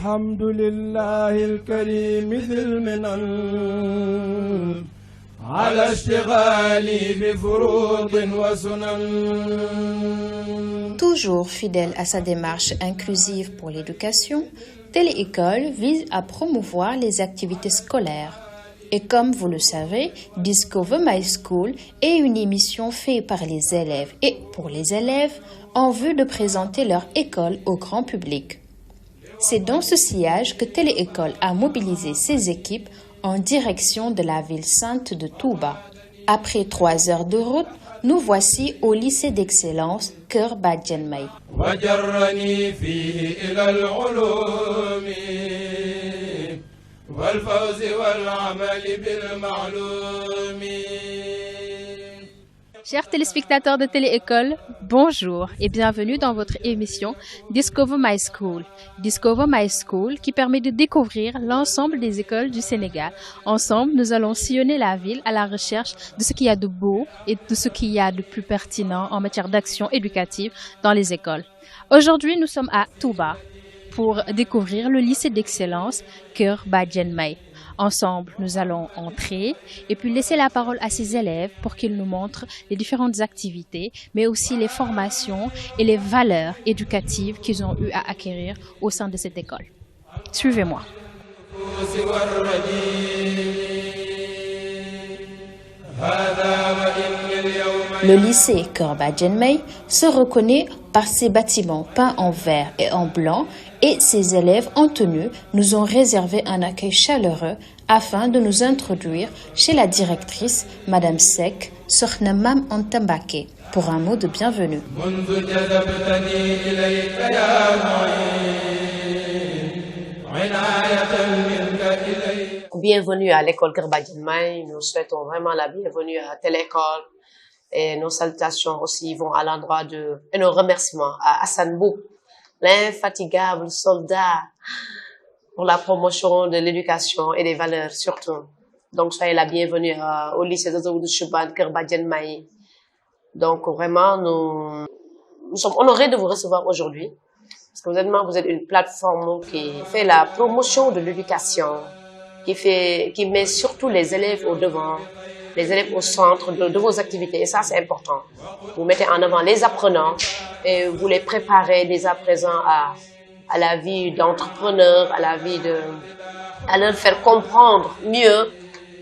الحمد لله الكريم ذي المنن على اشتغالي بفروض وسنن. Toujours fidèle à sa démarche inclusive pour l'éducation, Téléécole vise à promouvoir les activités scolaires. Et comme vous le savez, Discover My School est une émission faite par les élèves et pour les élèves en vue de présenter leur école au grand public. C'est dans ce sillage que Téléécole a mobilisé ses équipes en direction de la ville sainte de Touba. Après 3 heures de route, nous voici au lycée d'excellence Kër Badiane May. Chers téléspectateurs de Téléécole, bonjour et bienvenue dans votre émission Discover My School. Discover My School qui permet de découvrir l'ensemble des écoles du Sénégal. Ensemble, nous allons sillonner la ville à la recherche de ce qu'il y a de beau et de ce qu'il y a de plus pertinent en matière d'action éducative dans les écoles. Aujourd'hui, nous sommes à Touba pour découvrir le lycée d'excellence Kër Badiane May. Ensemble, nous allons entrer et puis laisser la parole à ces élèves pour qu'ils nous montrent les différentes activités, mais aussi les formations et les valeurs éducatives qu'ils ont eu à acquérir au sein de cette école. Suivez-moi. Le lycée Kër Badiane May se reconnaît par ses bâtiments peints en vert et en blanc et ses élèves en tenue nous ont réservé un accueil chaleureux afin de nous introduire chez la directrice, Madame Seck, Sokhna Mam Anta Mbacké, pour un mot de bienvenue. Bienvenue à l'école Kër Badiane May. Nous souhaitons vraiment la bienvenue à Téléécole. Et nos salutations aussi vont à l'endroit et nos remerciements à Hassan Bou, l'infatigable soldat pour la promotion de l'éducation et des valeurs surtout. Donc, soyez la bienvenue au lycée de Chouban, Kër Badiane May. Donc, vraiment, nous sommes honorés de vous recevoir aujourd'hui. Parce que vous êtes une plateforme qui fait la promotion de l'éducation, qui met surtout les élèves au devant, les élèves au centre de vos activités. Et ça, c'est important. Vous mettez en avant les apprenants et vous les préparez dès à présent à la vie d'entrepreneur, à leur faire comprendre mieux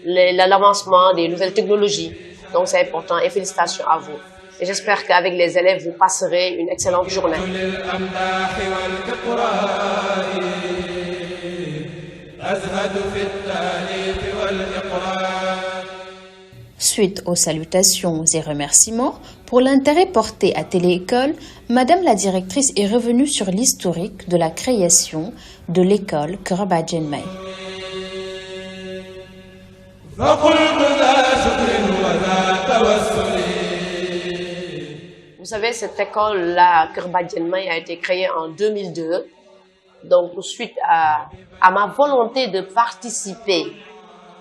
l'avancement des nouvelles technologies. Donc, c'est important et félicitations à vous. Et j'espère qu'avec les élèves, vous passerez une excellente journée. Suite aux salutations et remerciements, pour l'intérêt porté à Téléécole, Madame la directrice est revenue sur l'historique de la création de l'école Kër Badiane May. Vous savez, cette école-là, Kër Badiane May, a été créée en 2002. Donc, suite à ma volonté de participer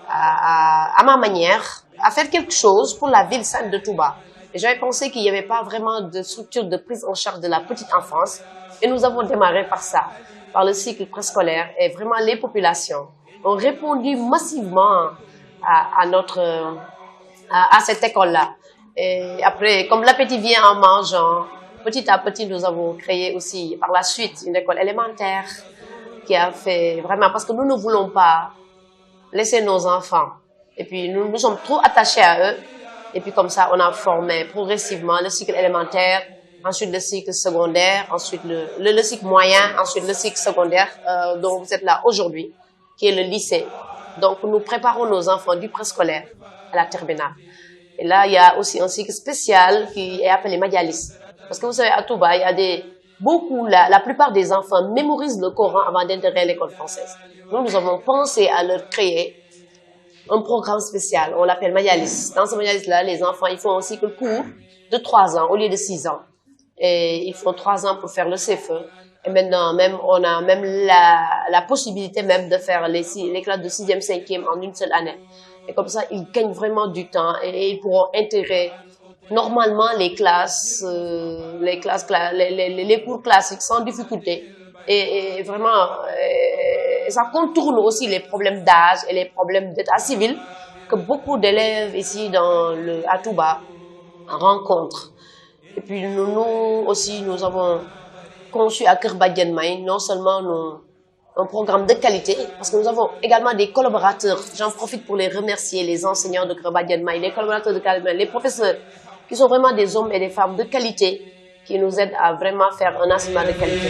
à ma manière, à faire quelque chose pour la ville sainte de Touba. Et j'avais pensé qu'il n'y avait pas vraiment de structure de prise en charge de la petite enfance. Et nous avons démarré par ça, par le cycle préscolaire. Et vraiment, les populations ont répondu massivement à cette école-là. Et après, comme l'appétit vient en mangeant, petit à petit, nous avons créé aussi, par la suite, une école élémentaire qui a fait vraiment, parce que nous ne voulons pas laisser nos enfants. Et puis, nous sommes trop attachés à eux. Et puis, comme ça, on a formé progressivement le cycle élémentaire, ensuite le cycle secondaire, ensuite le cycle moyen, ensuite le cycle secondaire, dont vous êtes là aujourd'hui, qui est le lycée. Donc, nous préparons nos enfants du préscolaire à la terminale. Et là, il y a aussi un cycle spécial qui est appelé Madialis. Parce que vous savez, à Touba, il y a la plupart des enfants mémorisent le Coran avant d'intégrer l'école française. Nous avons pensé à leur créer un programme spécial, on l'appelle Madialis. Dans ce Madialis-là, les enfants, ils font un cycle court de 3 ans au lieu de 6 ans. Et ils font 3 ans pour faire le CFE. Et maintenant, on a même la possibilité même de faire les classes de 6e, 5e en une seule année. Et comme ça, ils gagnent vraiment du temps et ils pourront intégrer normalement les cours classiques sans difficulté. Et vraiment ça contourne aussi les problèmes d'âge et les problèmes d'état civil que beaucoup d'élèves ici à Touba rencontrent. Et puis nous aussi, nous avons conçu à Kër Badiane May non seulement un programme de qualité, parce que nous avons également des collaborateurs. J'en profite pour les remercier, les enseignants de Kër Badiane May, les collaborateurs de Kër Badiane May, les professeurs, qui sont vraiment des hommes et des femmes de qualité, qui nous aident à vraiment faire un enseignement de qualité.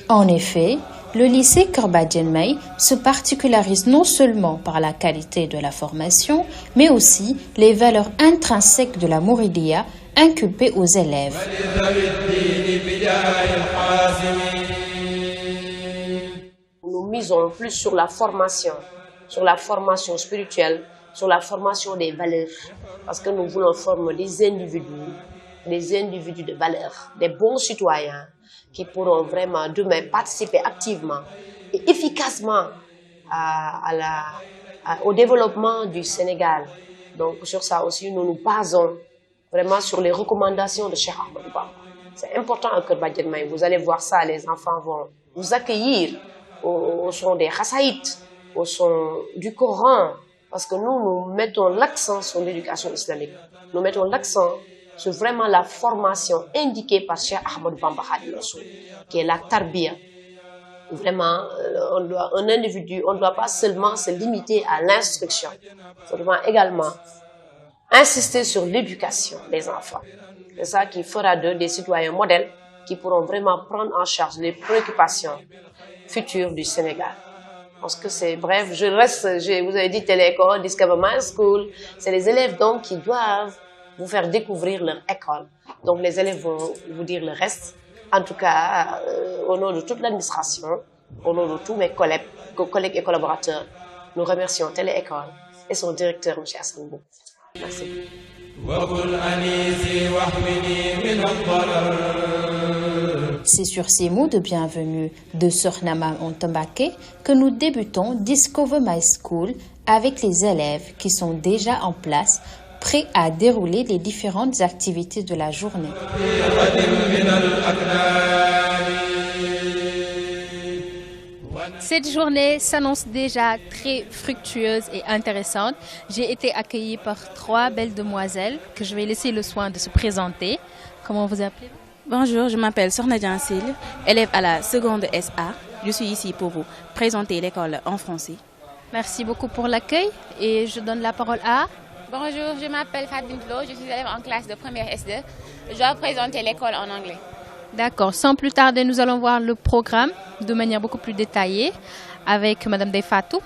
En effet, le lycée Kër Badiane May se particularise non seulement par la qualité de la formation, mais aussi les valeurs intrinsèques de la Mouridiya inculpées aux élèves. Nous misons plus sur la formation spirituelle, sur la formation des valeurs, parce que nous voulons former des individus de valeur, des bons citoyens qui pourront vraiment demain participer activement et efficacement au développement du Sénégal. Donc sur ça aussi, nous nous basons vraiment sur les recommandations de Cheikh Ahmadou Bamba. C'est important à Kër Badiane May. Vous allez voir ça, les enfants vont vous accueillir au son des Khassaïd, au son du Coran, parce que nous mettons l'accent sur l'éducation islamique. Nous mettons l'accent sur vraiment la formation indiquée par Cheikh Ahmadou Bamba Khadim Rassoul, qui est la tarbiya. Vraiment, un individu, on ne doit pas seulement se limiter à l'instruction. On doit également insister sur l'éducation des enfants. C'est ça qui fera d'eux des citoyens modèles qui pourront vraiment prendre en charge les préoccupations futures du Sénégal. Parce que c'est bref, vous avez dit Télé-École, Discover My School, c'est les élèves donc qui doivent vous faire découvrir leur école. Donc les élèves vont vous dire le reste. En tout cas, au nom de toute l'administration, au nom de tous mes collègues et collaborateurs, nous remercions Télé-École et son directeur, M. Hassan Bou. Merci. C'est sur ces mots de bienvenue de Sokhna Ontambake que nous débutons Discover My School avec les élèves qui sont déjà en place, prêts à dérouler les différentes activités de la journée. Cette journée s'annonce déjà très fructueuse et intéressante. J'ai été accueillie par 3 belles demoiselles que je vais laisser le soin de se présenter. Comment vous appelez? Bonjour, je m'appelle Sokhna Diansil, élève à la seconde SA. Je suis ici pour vous présenter l'école en français. Merci beaucoup pour l'accueil et je donne la parole à... Bonjour, je m'appelle Fatim Flo, je suis élève en classe de première S2. Je dois présenter l'école en anglais. D'accord, sans plus tarder, nous allons voir le programme de manière beaucoup plus détaillée avec Madame Deyfatou.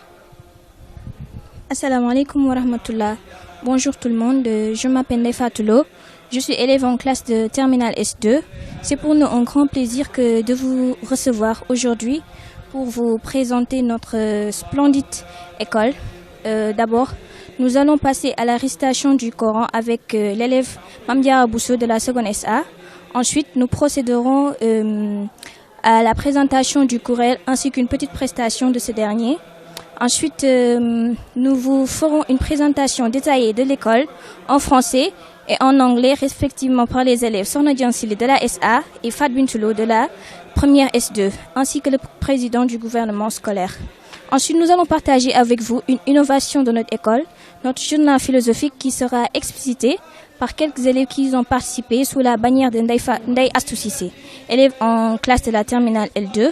Assalamu alaikum wa rahmatullah. Bonjour tout le monde, je m'appelle Deyfatou Lo. Je suis élève en classe de terminale S2. C'est pour nous un grand plaisir de vous recevoir aujourd'hui pour vous présenter notre splendide école. D'abord, nous allons passer à la récitation du Coran avec l'élève Mamdia Bousso de la seconde SA. Ensuite, nous procéderons à la présentation du Courel ainsi qu'une petite prestation de ce dernier. Ensuite, nous vous ferons une présentation détaillée de l'école en français et en anglais, respectivement par les élèves Sokhna Diansili de la SA et Fat Bintulo de la première S2, ainsi que le président du gouvernement scolaire. Ensuite, nous allons partager avec vous une innovation de notre école, notre journal philosophique qui sera explicité par quelques élèves qui y ont participé sous la bannière de Ndeye Astou Cissé, élève en classe de la terminale L2.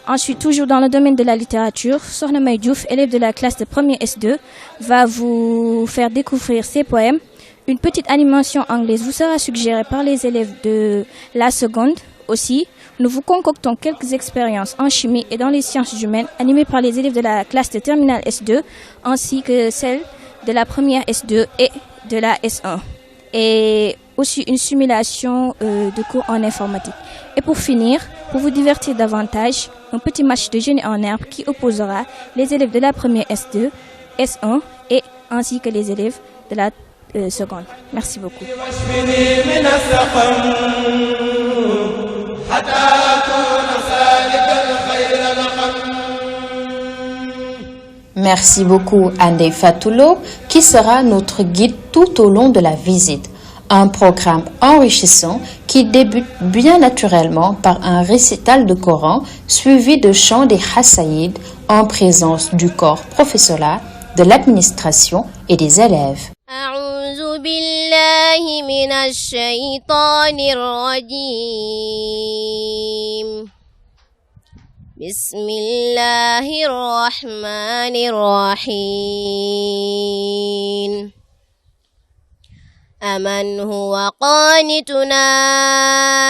Ensuite, toujours dans le domaine de la littérature, Sokhna May Diouf, élève de la classe de première S2, va vous faire découvrir ses poèmes. Une petite animation anglaise vous sera suggérée par les élèves de la seconde. Aussi, nous vous concoctons quelques expériences en chimie et dans les sciences humaines animées par les élèves de la classe de terminale S2 ainsi que celles de la première S2 et de la S1. Et aussi une simulation de cours en informatique. Et pour finir, pour vous divertir davantage, un petit match de génie en herbe qui opposera les élèves de la première S2, S1 et ainsi que les élèves de la seconde. Merci beaucoup. Merci beaucoup à Deyfatou Lo qui sera notre guide tout au long de la visite. Un programme enrichissant qui débute bien naturellement par un récital de Coran suivi de chants des Hassaïd en présence du corps professoral, de l'administration et des élèves. أعوذ بالله من الشيطان الرجيم بسم الله الرحمن الرحيم أمن هو قانتنا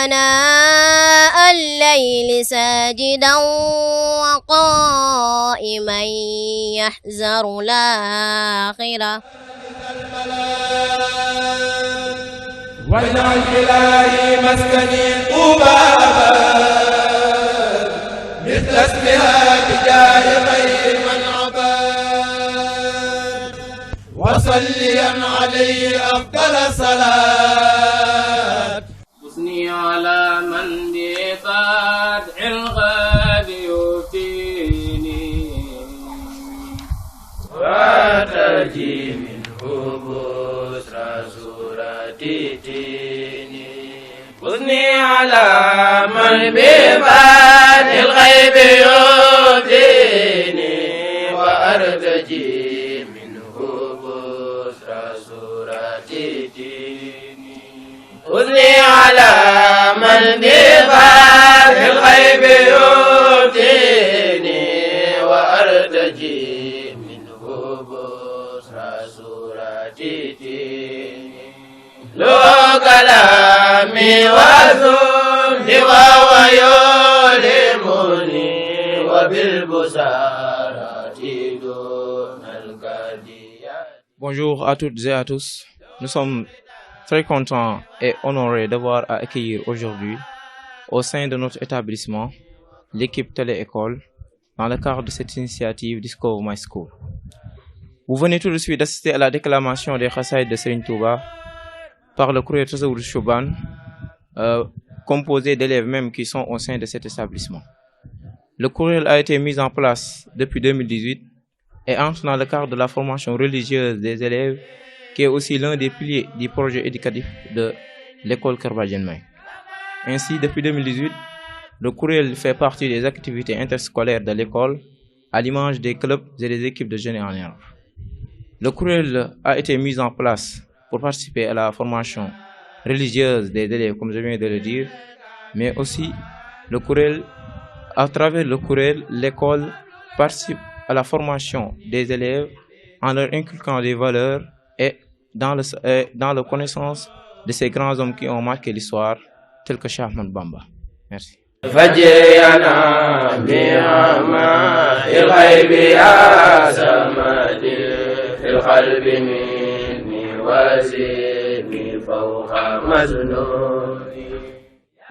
آناء الليل ساجدا وقائما يحذر الآخرة واجعل إلهي مسكني طوبى مثل اسمها بجاه خير من عباد وصليا عليه أفضل صلاة حسني على من بفتح الغد يفتيني وتجي منه بسرى سورة تيني حسني على من بفتح الغيب يفتيني وأرتجي منه بسرى سورة تيني حسني على من بفتح الغيب يفتيني وأرتجي منه بسرى سورة تيني لو كلامي وثمني وهو يلهمني وبالبصارة دون الكديات. Bonjour à toutes et à tous. Nous sommes très contents et honorés d'avoir à accueillir aujourd'hui au sein de notre établissement l'équipe Télé-École dans le cadre de cette initiative Discover My School. Vous venez tout de suite d'assister à la déclamation des Khassaïd de Serigne Touba par le courrier Tasawwur Chouban, composé d'élèves même qui sont au sein de cet établissement. Le courriel a été mis en place depuis 2018 et entre dans le cadre de la formation religieuse des élèves, qui est aussi l'un des piliers du projet éducatif de l'école Kër Badiane May. Ainsi, depuis 2018, le courriel fait partie des activités interscolaires de l'école, à l'image des clubs et des équipes de jeunes en herbe. Le courriel a été mis en place pour participer à la formation religieuse des élèves, comme je viens de le dire, mais aussi le courriel, à travers le courriel, l'école participe à la formation des élèves en leur inculquant des valeurs et dans la connaissance de ces grands hommes qui ont marqué l'histoire, tels que Cheikh Ahmadou Bamba. Merci.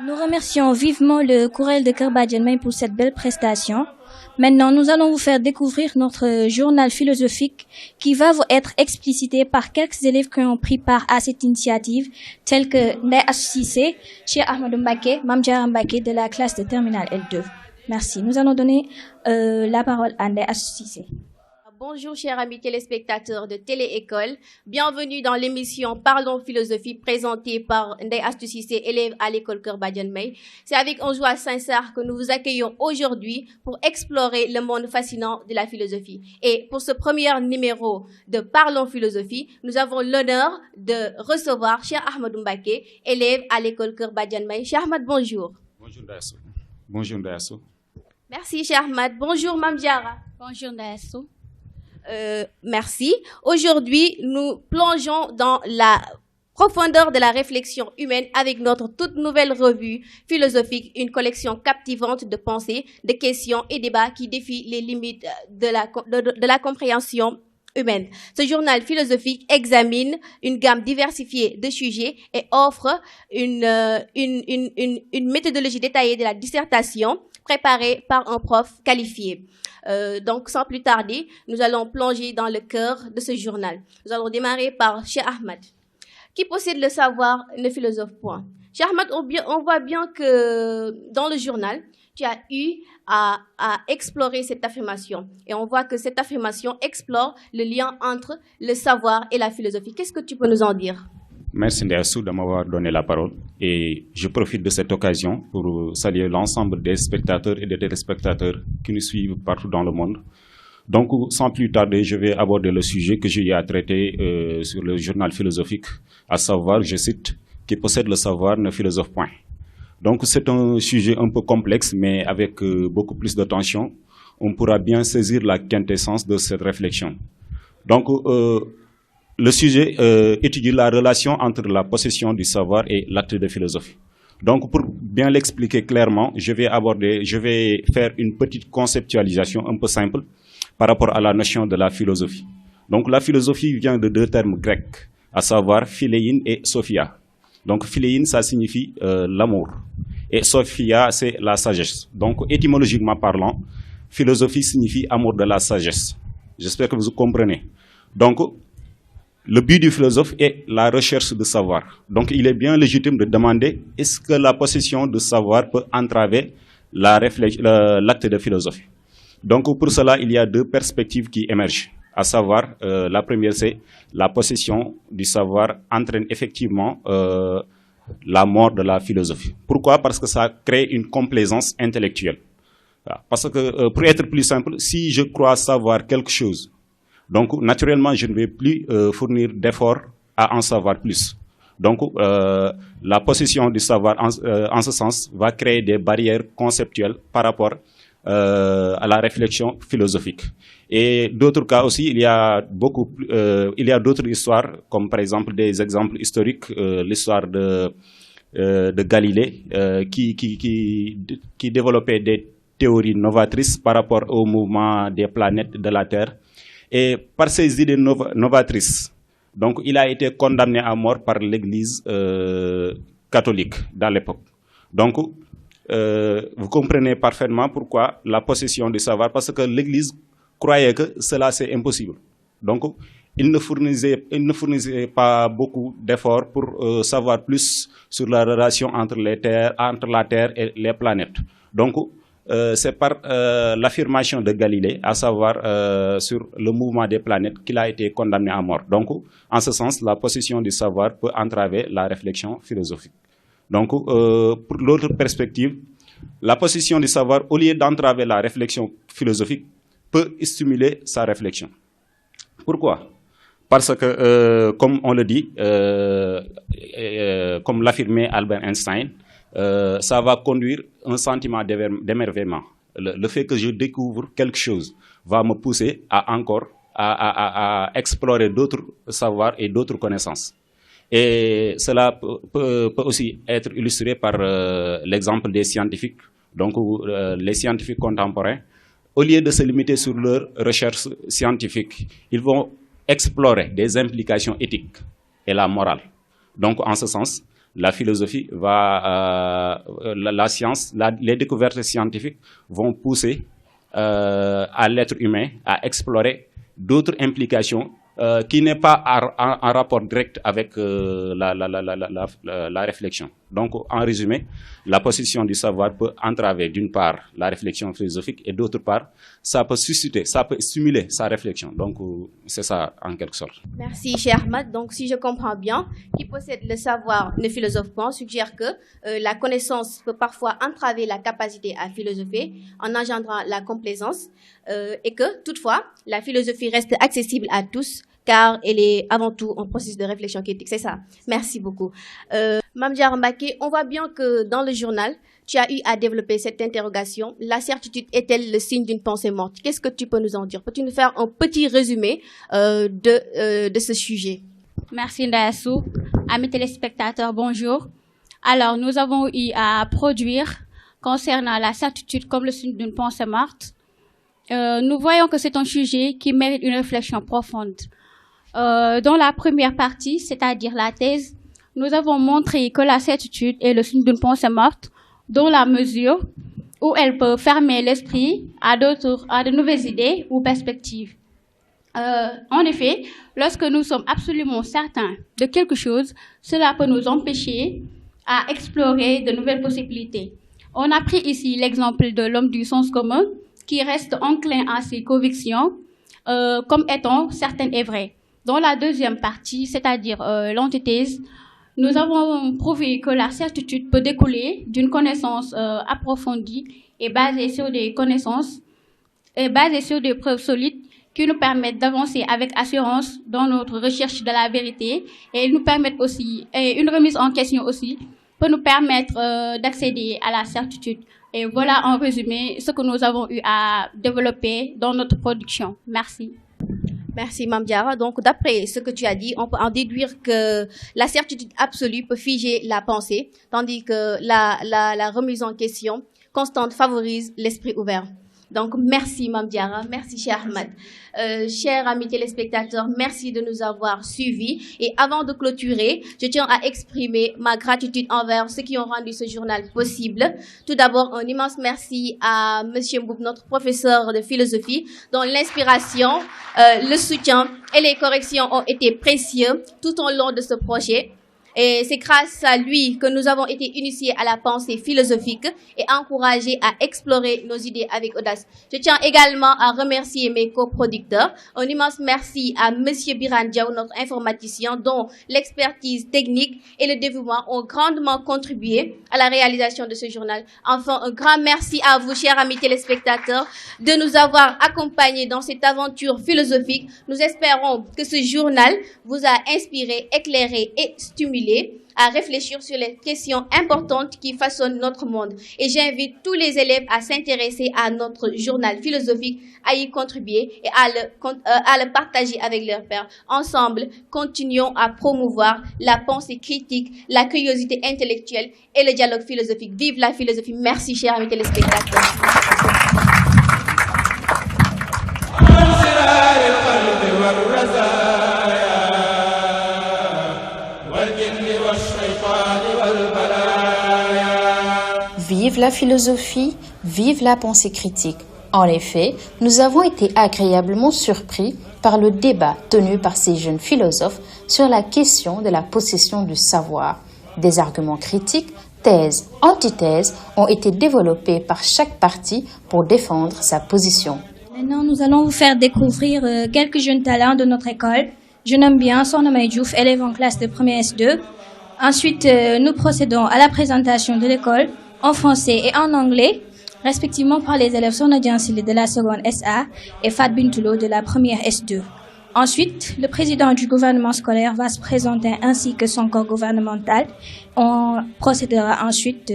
Nous remercions vivement le Courriel de Kër Badiane May pour cette belle prestation. Maintenant, nous allons vous faire découvrir notre journal philosophique qui va vous être explicité par quelques élèves qui ont pris part à cette initiative, tels que Ndeye Astou Cissé, Cheikh Ahmadou Mbacké, Mame Diarra Mbacké de la classe de terminale L2. Merci. Nous allons donner la parole à Ndeye Astou Cissé. Bonjour chers amis téléspectateurs de Télé-École, bienvenue dans l'émission Parlons Philosophie présentée par Ndeye Astou Cissé, élève à l'école Kër Badiane May. C'est avec un joie sincère que nous vous accueillons aujourd'hui pour explorer le monde fascinant de la philosophie. Et pour ce premier numéro de Parlons Philosophie, nous avons l'honneur de recevoir Cheikh Ahmadou Mbacké, élève à l'école Kër Badiane May. Cheikh Ahmad, bonjour. Bonjour Ndeye Astou. Bonjour Ndeye Astou. Merci Cheikh Ahmad. Bonjour Mame Diarra. Bonjour Ndeye Astou. Merci. Aujourd'hui, nous plongeons dans la profondeur de la réflexion humaine avec notre toute nouvelle revue philosophique, une collection captivante de pensées, de questions et débats qui défient les limites de la compréhension humaine. Ce journal philosophique examine une gamme diversifiée de sujets et offre une méthodologie détaillée de la dissertation préparée par un prof qualifié. Donc, sans plus tarder, nous allons plonger dans le cœur de ce journal. Nous allons démarrer par Cheikh Ahmad. Qui possède le savoir ne philosophe point. Cheikh Ahmad, on voit bien que dans le journal, tu as eu à explorer cette affirmation. Et on voit que cette affirmation explore le lien entre le savoir et la philosophie. Qu'est-ce que tu peux nous en dire? Merci Ndéassou de m'avoir donné la parole et je profite de cette occasion pour saluer l'ensemble des spectateurs et des téléspectateurs qui nous suivent partout dans le monde. Donc, sans plus tarder, je vais aborder le sujet que j'ai à traiter sur le journal philosophique, à savoir, je cite, « Qui possède le savoir ne philosophe point ». Donc, c'est un sujet un peu complexe, mais avec beaucoup plus de tension, on pourra bien saisir la quintessence de cette réflexion. Donc, le sujet étudie la relation entre la possession du savoir et l'acte de philosophie. Donc, pour bien l'expliquer clairement, je vais faire une petite conceptualisation un peu simple par rapport à la notion de la philosophie. Donc, la philosophie vient de deux termes grecs, à savoir philéine et sophia. Donc, philéine, ça signifie l'amour, et sophia, c'est la sagesse. Donc, étymologiquement parlant, philosophie signifie amour de la sagesse. J'espère que vous comprenez. Donc, le but du philosophe est la recherche de savoir. Donc, il est bien légitime de demander est-ce que la possession de savoir peut entraver l'acte de philosophie. Donc, pour cela, il y a deux perspectives qui émergent. À savoir, la première, c'est la possession du savoir entraîne effectivement la mort de la philosophie. Pourquoi? Parce que ça crée une complaisance intellectuelle. Parce que, pour être plus simple, si je crois savoir quelque chose, donc naturellement, je ne vais plus fournir d'efforts à en savoir plus. Donc, la possession du savoir, en ce sens, va créer des barrières conceptuelles par rapport à la réflexion philosophique. Et d'autres cas aussi, il y a d'autres histoires, comme par exemple des exemples historiques, l'histoire de Galilée, qui développait des théories novatrices par rapport au mouvement des planètes de la Terre. Et par ces idées novatrices, donc il a été condamné à mort par l'Église catholique dans l'époque. Donc, vous comprenez parfaitement pourquoi la possession du savoir, parce que l'Église croyait que cela c'est impossible. Donc, il ne fournissait pas beaucoup d'efforts pour savoir plus sur la relation entre la Terre et les planètes. Donc, c'est par l'affirmation de Galilée, à savoir sur le mouvement des planètes, qu'il a été condamné à mort. Donc, en ce sens, la possession du savoir peut entraver la réflexion philosophique. Donc, pour l'autre perspective, la possession du savoir, au lieu d'entraver la réflexion philosophique, peut stimuler sa réflexion. Pourquoi? Parce que, comme on le dit, comme l'affirmait Albert Einstein, ça va conduire un sentiment d'émerveillement. Le fait que je découvre quelque chose va me pousser à explorer d'autres savoirs et d'autres connaissances. Et cela peut aussi être illustré par l'exemple des scientifiques. Donc, les scientifiques contemporains, au lieu de se limiter sur leurs recherches scientifiques, ils vont explorer des implications éthiques et la morale. Donc, en ce sens, la philosophie la science, les découvertes scientifiques vont pousser à l'être humain à explorer d'autres implications qui n'est pas en rapport direct avec la réflexion. Donc, en résumé, la possession du savoir peut entraver d'une part la réflexion philosophique et d'autre part, ça peut susciter, ça peut stimuler sa réflexion. Donc, c'est ça en quelque sorte. Merci, cher Ahmad. Donc, si je comprends bien, qui possède le savoir ne philosophe pas suggère que la connaissance peut parfois entraver la capacité à philosopher en engendrant la complaisance et que, toutefois, la philosophie reste accessible à tous car elle est avant tout un processus de réflexion critique. C'est ça. Merci beaucoup. Mame Diarra Mbacké, on voit bien que dans le journal, tu as eu à développer cette interrogation. La certitude est-elle le signe d'une pensée morte? Qu'est-ce que tu peux nous en dire? Peux-tu nous faire un petit résumé de ce sujet? Merci Ndéassou. Amis téléspectateurs, bonjour. Alors, nous avons eu à produire concernant la certitude comme le signe d'une pensée morte. Nous voyons que c'est un sujet qui mérite une réflexion profonde. Dans la première partie, c'est-à-dire la thèse, nous avons montré que la certitude est le signe d'une pensée morte dans la mesure où elle peut fermer l'esprit à de nouvelles idées ou perspectives. En effet, lorsque nous sommes absolument certains de quelque chose, cela peut nous empêcher à explorer de nouvelles possibilités. On a pris ici l'exemple de l'homme du sens commun qui reste enclin à ses convictions comme étant certaines et vraies. Dans la deuxième partie, c'est-à-dire l'antithèse, nous avons prouvé que la certitude peut découler d'une connaissance approfondie et basée sur des connaissances et basée sur des preuves solides qui nous permettent d'avancer avec assurance dans notre recherche de la vérité et nous permettent aussi, et une remise en question aussi, peut nous permettre d'accéder à la certitude. Et voilà en résumé ce que nous avons eu à développer dans notre production. Merci. Merci Mame Diarra. Donc d'après ce que tu as dit, on peut en déduire que la certitude absolue peut figer la pensée, tandis que la remise en question constante favorise l'esprit ouvert. Donc merci Mame Diarra, merci cher Ahmed. Chers amis téléspectateurs, merci de nous avoir suivis. Et avant de clôturer, je tiens à exprimer ma gratitude envers ceux qui ont rendu ce journal possible. Tout d'abord, un immense merci à Monsieur Mboup, notre professeur de philosophie, dont l'inspiration, le soutien et les corrections ont été précieux tout au long de ce projet. Et c'est grâce à lui que nous avons été initiés à la pensée philosophique et encouragés à explorer nos idées avec audace. Je tiens également à remercier mes coproducteurs. Un immense merci à Monsieur Biran Diaw, notre informaticien, dont l'expertise technique et le dévouement ont grandement contribué à la réalisation de ce journal. Enfin, un grand merci à vous, chers amis téléspectateurs, de nous avoir accompagnés dans cette aventure philosophique. Nous espérons que ce journal vous a inspiré, éclairé et stimulé à réfléchir sur les questions importantes qui façonnent notre monde. Et j'invite tous les élèves à s'intéresser à notre journal philosophique, à y contribuer et à le partager avec leurs pairs. Ensemble, continuons à promouvoir la pensée critique, la curiosité intellectuelle et le dialogue philosophique. Vive la philosophie. Merci, chers amis téléspectateurs. Vive la philosophie, vive la pensée critique. En effet, nous avons été agréablement surpris par le débat tenu par ces jeunes philosophes sur la question de la possession du savoir. Des arguments critiques, thèses, antithèses ont été développés par chaque partie pour défendre sa position. Maintenant, nous allons vous faire découvrir quelques jeunes talents de notre école. Je nomme bien Sokhna May Diouf, élève en classe de première S2. Ensuite, nous procédons à la présentation de l'école en français et en anglais, respectivement par les élèves Sokhna Diansili de la seconde SA et Fat Bintou de la première S2. Ensuite, le président du gouvernement scolaire va se présenter ainsi que son corps gouvernemental. On procédera ensuite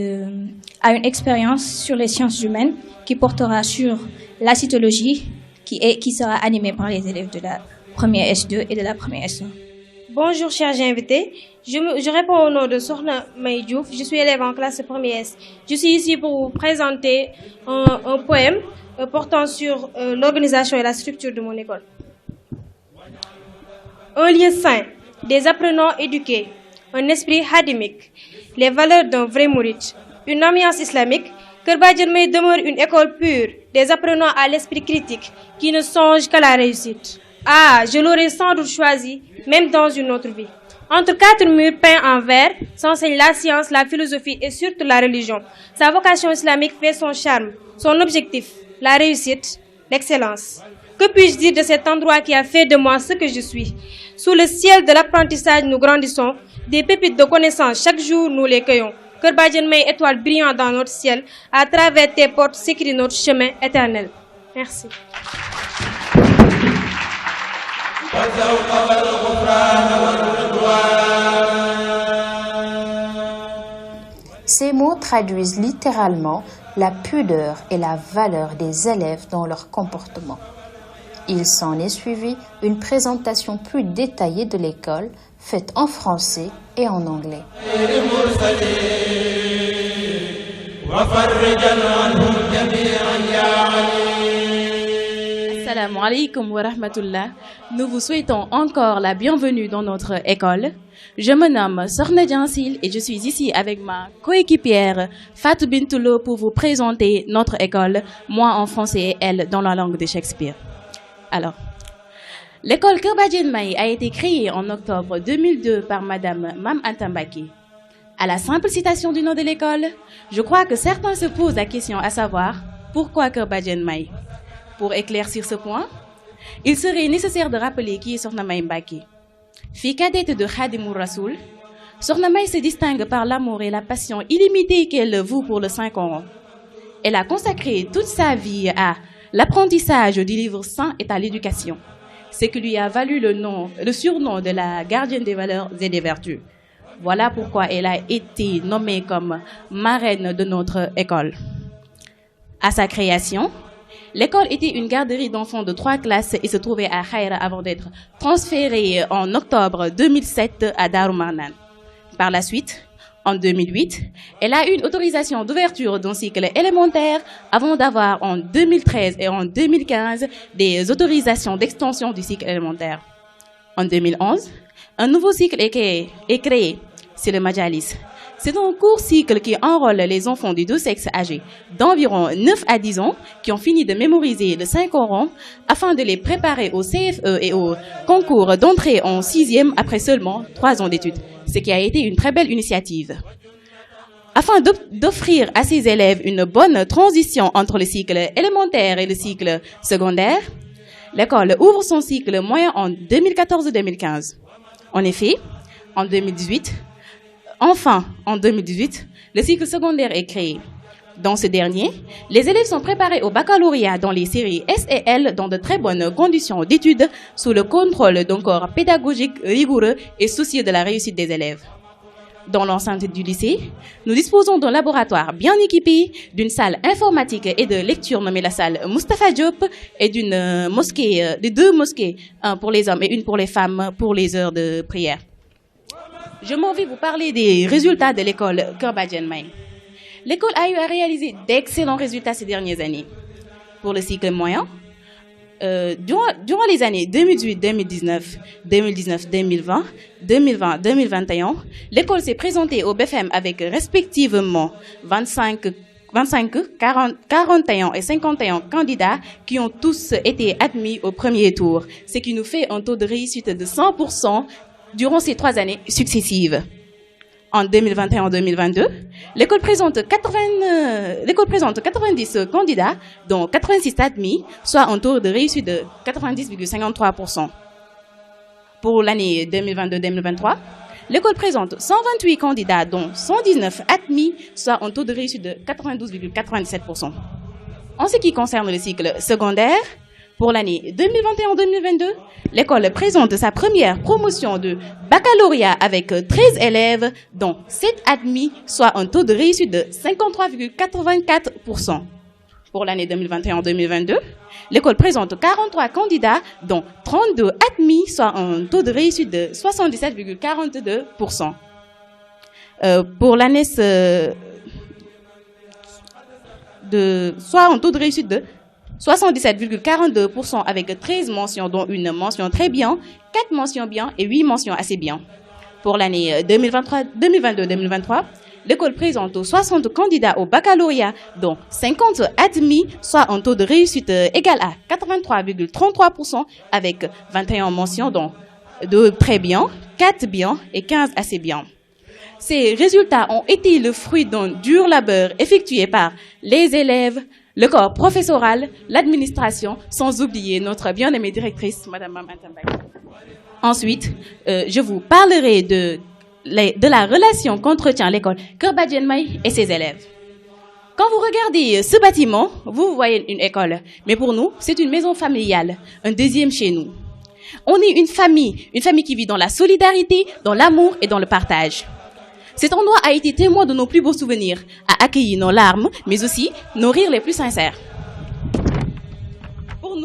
à une expérience sur les sciences humaines qui portera sur la cytologie qui sera animée par les élèves de la première S2 et de la première S1. Bonjour chers invités, je réponds au nom de Sokhna May Diouf, je suis élève en classe de première S. Je suis ici pour vous présenter un poème portant sur l'organisation et la structure de mon école. Un lieu sain, des apprenants éduqués, un esprit hadimique, les valeurs d'un vrai mouride, une ambiance islamique. Kër Badiane May demeure une école pure, des apprenants à l'esprit critique qui ne songent qu'à la réussite. Ah, je l'aurais sans doute choisi, même dans une autre vie. Entre quatre murs peints en vert, s'enseigne la science, la philosophie et surtout la religion. Sa vocation islamique fait son charme, son objectif, la réussite, l'excellence. Que puis-je dire de cet endroit qui a fait de moi ce que je suis? Sous le ciel de l'apprentissage, nous grandissons, des pépites de connaissances, chaque jour nous les cueillons. Kër Badiane May, étoile brillante dans notre ciel, à travers tes portes s'écrit notre chemin éternel. Merci. Ces mots traduisent littéralement la pudeur et la valeur des élèves dans leur comportement. Il s'en est suivi une présentation plus détaillée de l'école, faite en français et en anglais. Assalamu alaikum wa rahmatullah. Nous vous souhaitons encore la bienvenue dans notre école. Je me nomme Sokhna Diansili et je suis ici avec ma coéquipière Fatou Bintou pour vous présenter notre école, moi en français et elle dans la langue de Shakespeare. Alors, l'école Kër Badiane May a été créée en octobre 2002 par Madame Mame Anta Mbacké. À la simple citation du nom de l'école, je crois que certains se posent la question à savoir pourquoi Kër Badiane May. Pour éclaircir ce point, il serait nécessaire de rappeler qui est Sokhna May Mbacké. Fille cadette de Khadimour Rassoul, Sokhna May se distingue par l'amour et la passion illimitée qu'elle voue pour le Saint-Coran. Elle a consacré toute sa vie à l'apprentissage du livre saint et à l'éducation, ce qui lui a valu le surnom de la gardienne des valeurs et des vertus. Voilà pourquoi elle a été nommée comme marraine de notre école. À sa création, l'école était une garderie d'enfants de 3 classes et se trouvait à Khaïra avant d'être transférée en octobre 2007 à Darou Marnane. Par la suite, en 2008, elle a eu une autorisation d'ouverture d'un cycle élémentaire avant d'avoir en 2013 et en 2015 des autorisations d'extension du cycle élémentaire. En 2011, un nouveau cycle est créé, c'est le Majalis. C'est un court cycle qui enrôle les enfants des deux sexes âgés d'environ 9 à 10 ans qui ont fini de mémoriser le Saint-Coran afin de les préparer au CFE et au concours d'entrée en 6e après seulement 3 ans d'études, ce qui a été une très belle initiative. Afin d'offrir à ces élèves une bonne transition entre le cycle élémentaire et le cycle secondaire, l'école ouvre son cycle moyen en 2014-2015. En effet, en 2018, le cycle secondaire est créé. Dans ce dernier, les élèves sont préparés au baccalauréat dans les séries S et L dans de très bonnes conditions d'études sous le contrôle d'un corps pédagogique rigoureux et soucieux de la réussite des élèves. Dans l'enceinte du lycée, nous disposons d'un laboratoire bien équipé, d'une salle informatique et de lecture nommée la salle Moustapha Diop et de 2 mosquées, un pour les hommes et une pour les femmes pour les heures de prière. Je m'en vais vous parler des résultats de l'école Kër Badiane May. L'école a eu à réaliser d'excellents résultats ces dernières années. Pour le cycle moyen, durant les années 2018-2019, 2019-2020, 2020-2021, l'école s'est présentée au BFM avec respectivement 25, 41 et 51 candidats qui ont tous été admis au premier tour, ce qui nous fait un taux de réussite de 100% durant ces 3 années successives. En 2021-2022, l'école présente 90 candidats, dont 86 admis, soit un taux de réussite de 90,53%. Pour l'année 2022-2023, l'école présente 128 candidats, dont 119 admis, soit un taux de réussite de 92,97%. En ce qui concerne le cycle secondaire, pour l'année 2021-2022, l'école présente sa première promotion de baccalauréat avec 13 élèves, dont 7 admis, soit un taux de réussite de 53,84%. Pour l'année 2021-2022, l'école présente 43 candidats, dont 32 admis, soit un taux de réussite de 77,42%. Pour l'année, soit un taux de réussite de 77,42% avec 13 mentions, dont une mention très bien, 4 mentions bien et 8 mentions assez bien. Pour l'année 2022-2023, l'école présente 60 candidats au baccalauréat, dont 50 admis, soit un taux de réussite égal à 83,33% avec 21 mentions, dont 2 très bien, 4 bien et 15 assez bien. Ces résultats ont été le fruit d'un dur labeur effectué par les élèves, le corps professoral, l'administration, sans oublier notre bien-aimée directrice, Madame Mam Antambaki. Ensuite, je vous parlerai de la relation qu'entretient l'école Kër Badiane May et ses élèves. Quand vous regardez ce bâtiment, vous voyez une école. Mais pour nous, c'est une maison familiale, un deuxième chez nous. On est une famille qui vit dans la solidarité, dans l'amour et dans le partage. Cet endroit a été témoin de nos plus beaux souvenirs, a accueilli nos larmes, mais aussi nos rires les plus sincères. Pour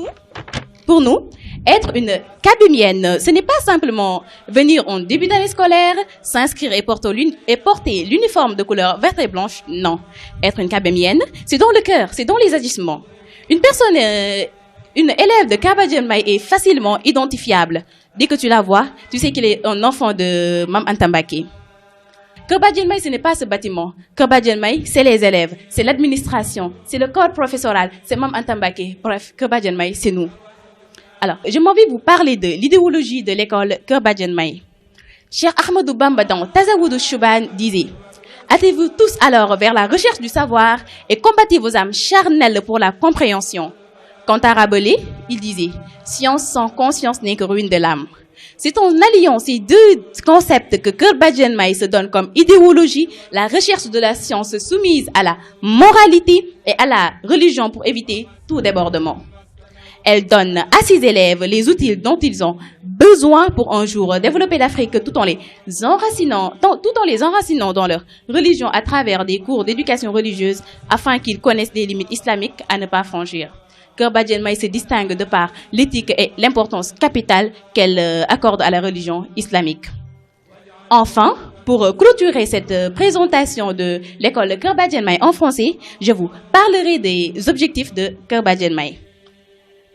nous, être une cabémienne, ce n'est pas simplement venir en début d'année scolaire, s'inscrire et porter l'uniforme de couleur verte et blanche. Non. Être une cabémienne, c'est dans le cœur, c'est dans les agissements. Une élève de Kër Badiane May est facilement identifiable. Dès que tu la vois, tu sais qu'il est un enfant de Mam Antambaki. Kër Badiane May, ce n'est pas ce bâtiment. Kër Badiane May, c'est les élèves, c'est l'administration, c'est le corps professoral, c'est Mam Antambaki. Bref, Kër Badiane May, c'est nous. Alors, je m'en vais vous parler de l'idéologie de l'école Kër Badiane May. Cheikh Ahmadou Bamba dans Tazawudu Chouban disait: hâtez-vous tous alors vers la recherche du savoir et combattez vos âmes charnelles pour la compréhension. Quant à Rabelais, il disait « Science sans conscience n'est que ruine de l'âme ». C'est en alliant ces deux concepts que Kerbadjen-May se donne comme idéologie la recherche de la science soumise à la moralité et à la religion pour éviter tout débordement. Elle donne à ses élèves les outils dont ils ont besoin pour un jour développer l'Afrique tout en les enracinant dans leur religion à travers des cours d'éducation religieuse afin qu'ils connaissent des limites islamiques à ne pas franchir. Kerbadjen-May se distingue de par l'éthique et l'importance capitale qu'elle accorde à la religion islamique. Enfin, pour clôturer cette présentation de l'école Kerbadjen-May en français, je vous parlerai des objectifs de Kerbadjen-May.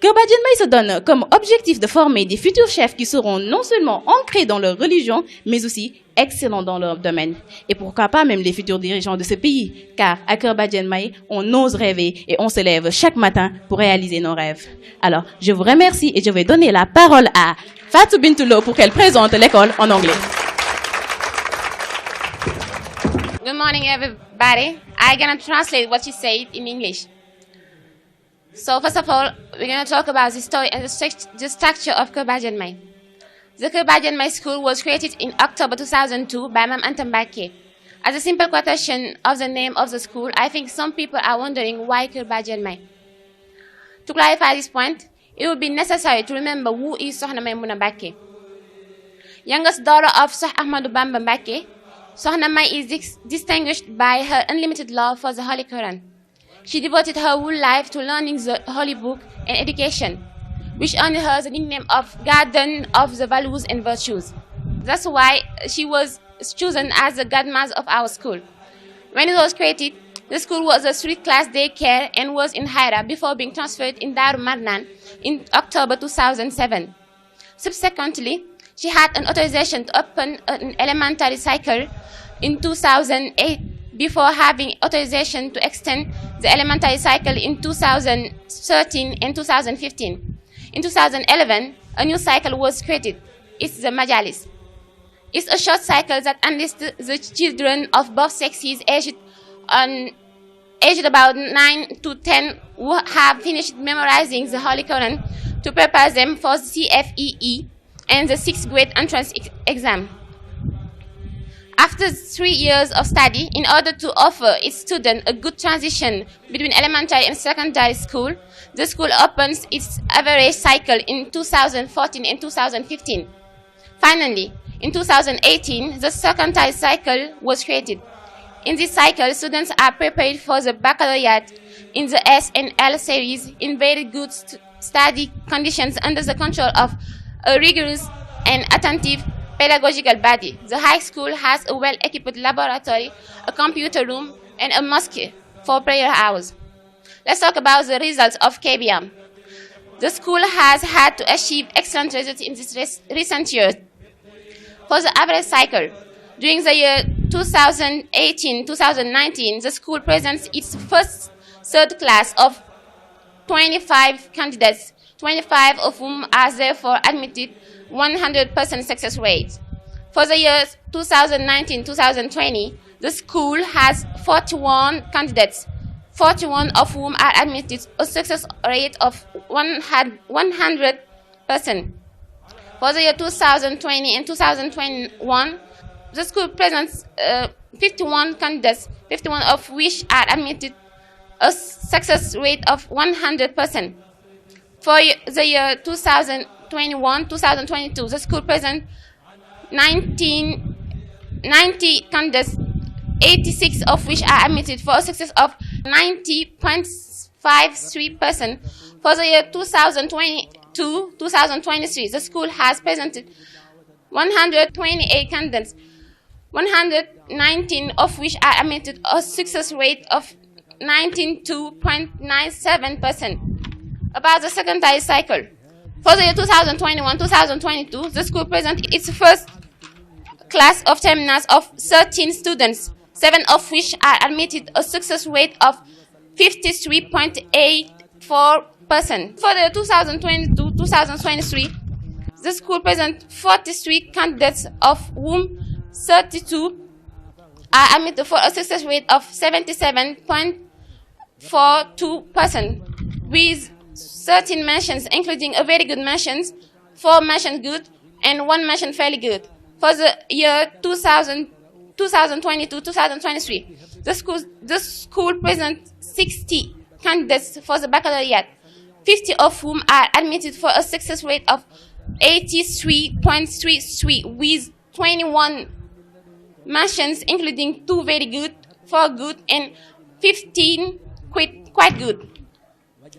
Kerbadjen-May se donne comme objectif de former des futurs chefs qui seront non seulement ancrés dans leur religion, mais aussi excellents dans leur domaine. Et pourquoi pas même les futurs dirigeants de ce pays, car à Kerbadjen-May, on ose rêver et on se lève chaque matin pour réaliser nos rêves. Alors, je vous remercie et je vais donner la parole à Fatou Bintou pour qu'elle présente l'école en anglais. Good morning, everybody. I'm going to translate what she said in English. So first of all, we're going to talk about the story and the structure of Kerbadjen-May. The Kerbadjen-May School was created in October 2002 by Mam Anta Mbacké. As a simple quotation of the name of the school, I think some people are wondering why Kerbadjen-May. To clarify this point, it would be necessary to remember who is Sohna Maimouna Mbacké. Youngest daughter of Cheikh Ahmadou Bamba Mbacké, Sohna May is distinguished by her unlimited love for the Holy Quran. She devoted her whole life to learning the Holy Book and education, which earned her the nickname of Garden of the Values and Virtues. That's why she was chosen as the godmother of our school. When it was created, the school was a street-class daycare and was in Haira before being transferred in Darul Marnan in October 2007. Subsequently, she had an authorization to open an elementary cycle in 2008 before having authorization to extend the elementary cycle in 2013 and 2015. In 2011, a new cycle was created. It's the Majalis. It's a short cycle that enlists the children of both sexes aged about 9 to 10 who have finished memorizing the Holy Quran to prepare them for CFEE and the 6th grade entrance exam. After 3 years of study, in order to offer its students a good transition between elementary and secondary school, the school opens its average cycle in 2014 and 2015. Finally, in 2018, the secondary cycle was created. In this cycle, students are prepared for the baccalaureate in the S and L series in very good study conditions under the control of a rigorous and attentive pedagogical body. The high school has a well-equipped laboratory, a computer room, and a mosque for prayer hours. Let's talk about the results of KBM. The school has had to achieve excellent results in this recent years. For the average cycle, during the year 2018-2019, the school presents its first third class of 25 candidates, 25 of whom are therefore admitted 100% success rate. For the years 2019-2020, the school has 41 candidates, 41 of whom are admitted a success rate of 100%. For the year 2020 and 2021, the school presents 51 candidates, 51 of which are admitted a success rate of 100%. For the year 2021-2022, the school presents 90 candidates, 86 of which are admitted for a success of 90.53%. For the year 2022-2023, the school has presented 128 candidates, 119 of which are admitted a success rate of 92.97%. About the secondary cycle. For the year 2021-2022, the school presented its first class of terminals of 13 students, 7 of which are admitted a success rate of 53.84%. For the year 2022-2023, the school presented 43 candidates, of whom 32 are admitted for a success rate of 77.42%, with 13 mentions, including a very good mentions, 4 mentioned good, and 1 mentioned fairly good. For the year 2022-2023, the school presents 60 candidates for the baccalaureate, 50 of whom are admitted for a success rate of 83.33 with 21 mentions, including 2 very good, 4 good, and 15 quite good.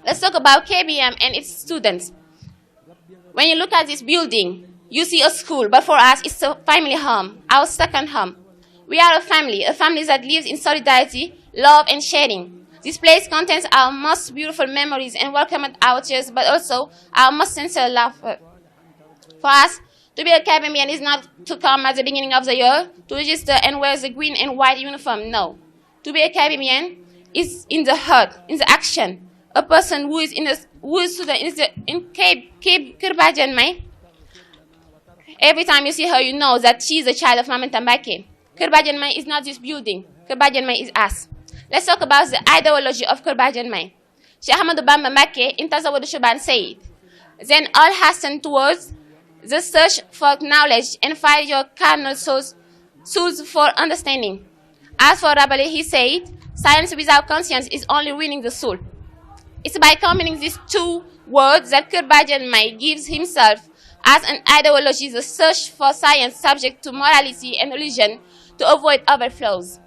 Let's talk about KBM and its students. When you look at this building, you see a school, but for us, it's a family home, our second home. We are a family that lives in solidarity, love, and sharing. This place contains our most beautiful memories and welcome our tears, but also our most sincere laughter. For us, to be a KBMian is not to come at the beginning of the year, to register and wear the green and white uniform, no. To be a KBMian is in the heart, in the action. A person who is in Kër Badiane, every time you see her, you know that she is a child of Mama Tambake. Kër Badiane is not this building. Kër Badiane is us. Let's talk about the ideology of Kër Badiane. Sheikh Ahmadou Bamba Mbacké in Tazawudu Shuban said, then all hasten towards the search for knowledge and find your carnal souls for understanding. As for Rabelais, he said, science without conscience is only ruining the soul. It's by combining these 2 words that Kër Badiane gives himself as an ideology, the search for science subject to morality and religion to avoid overflows.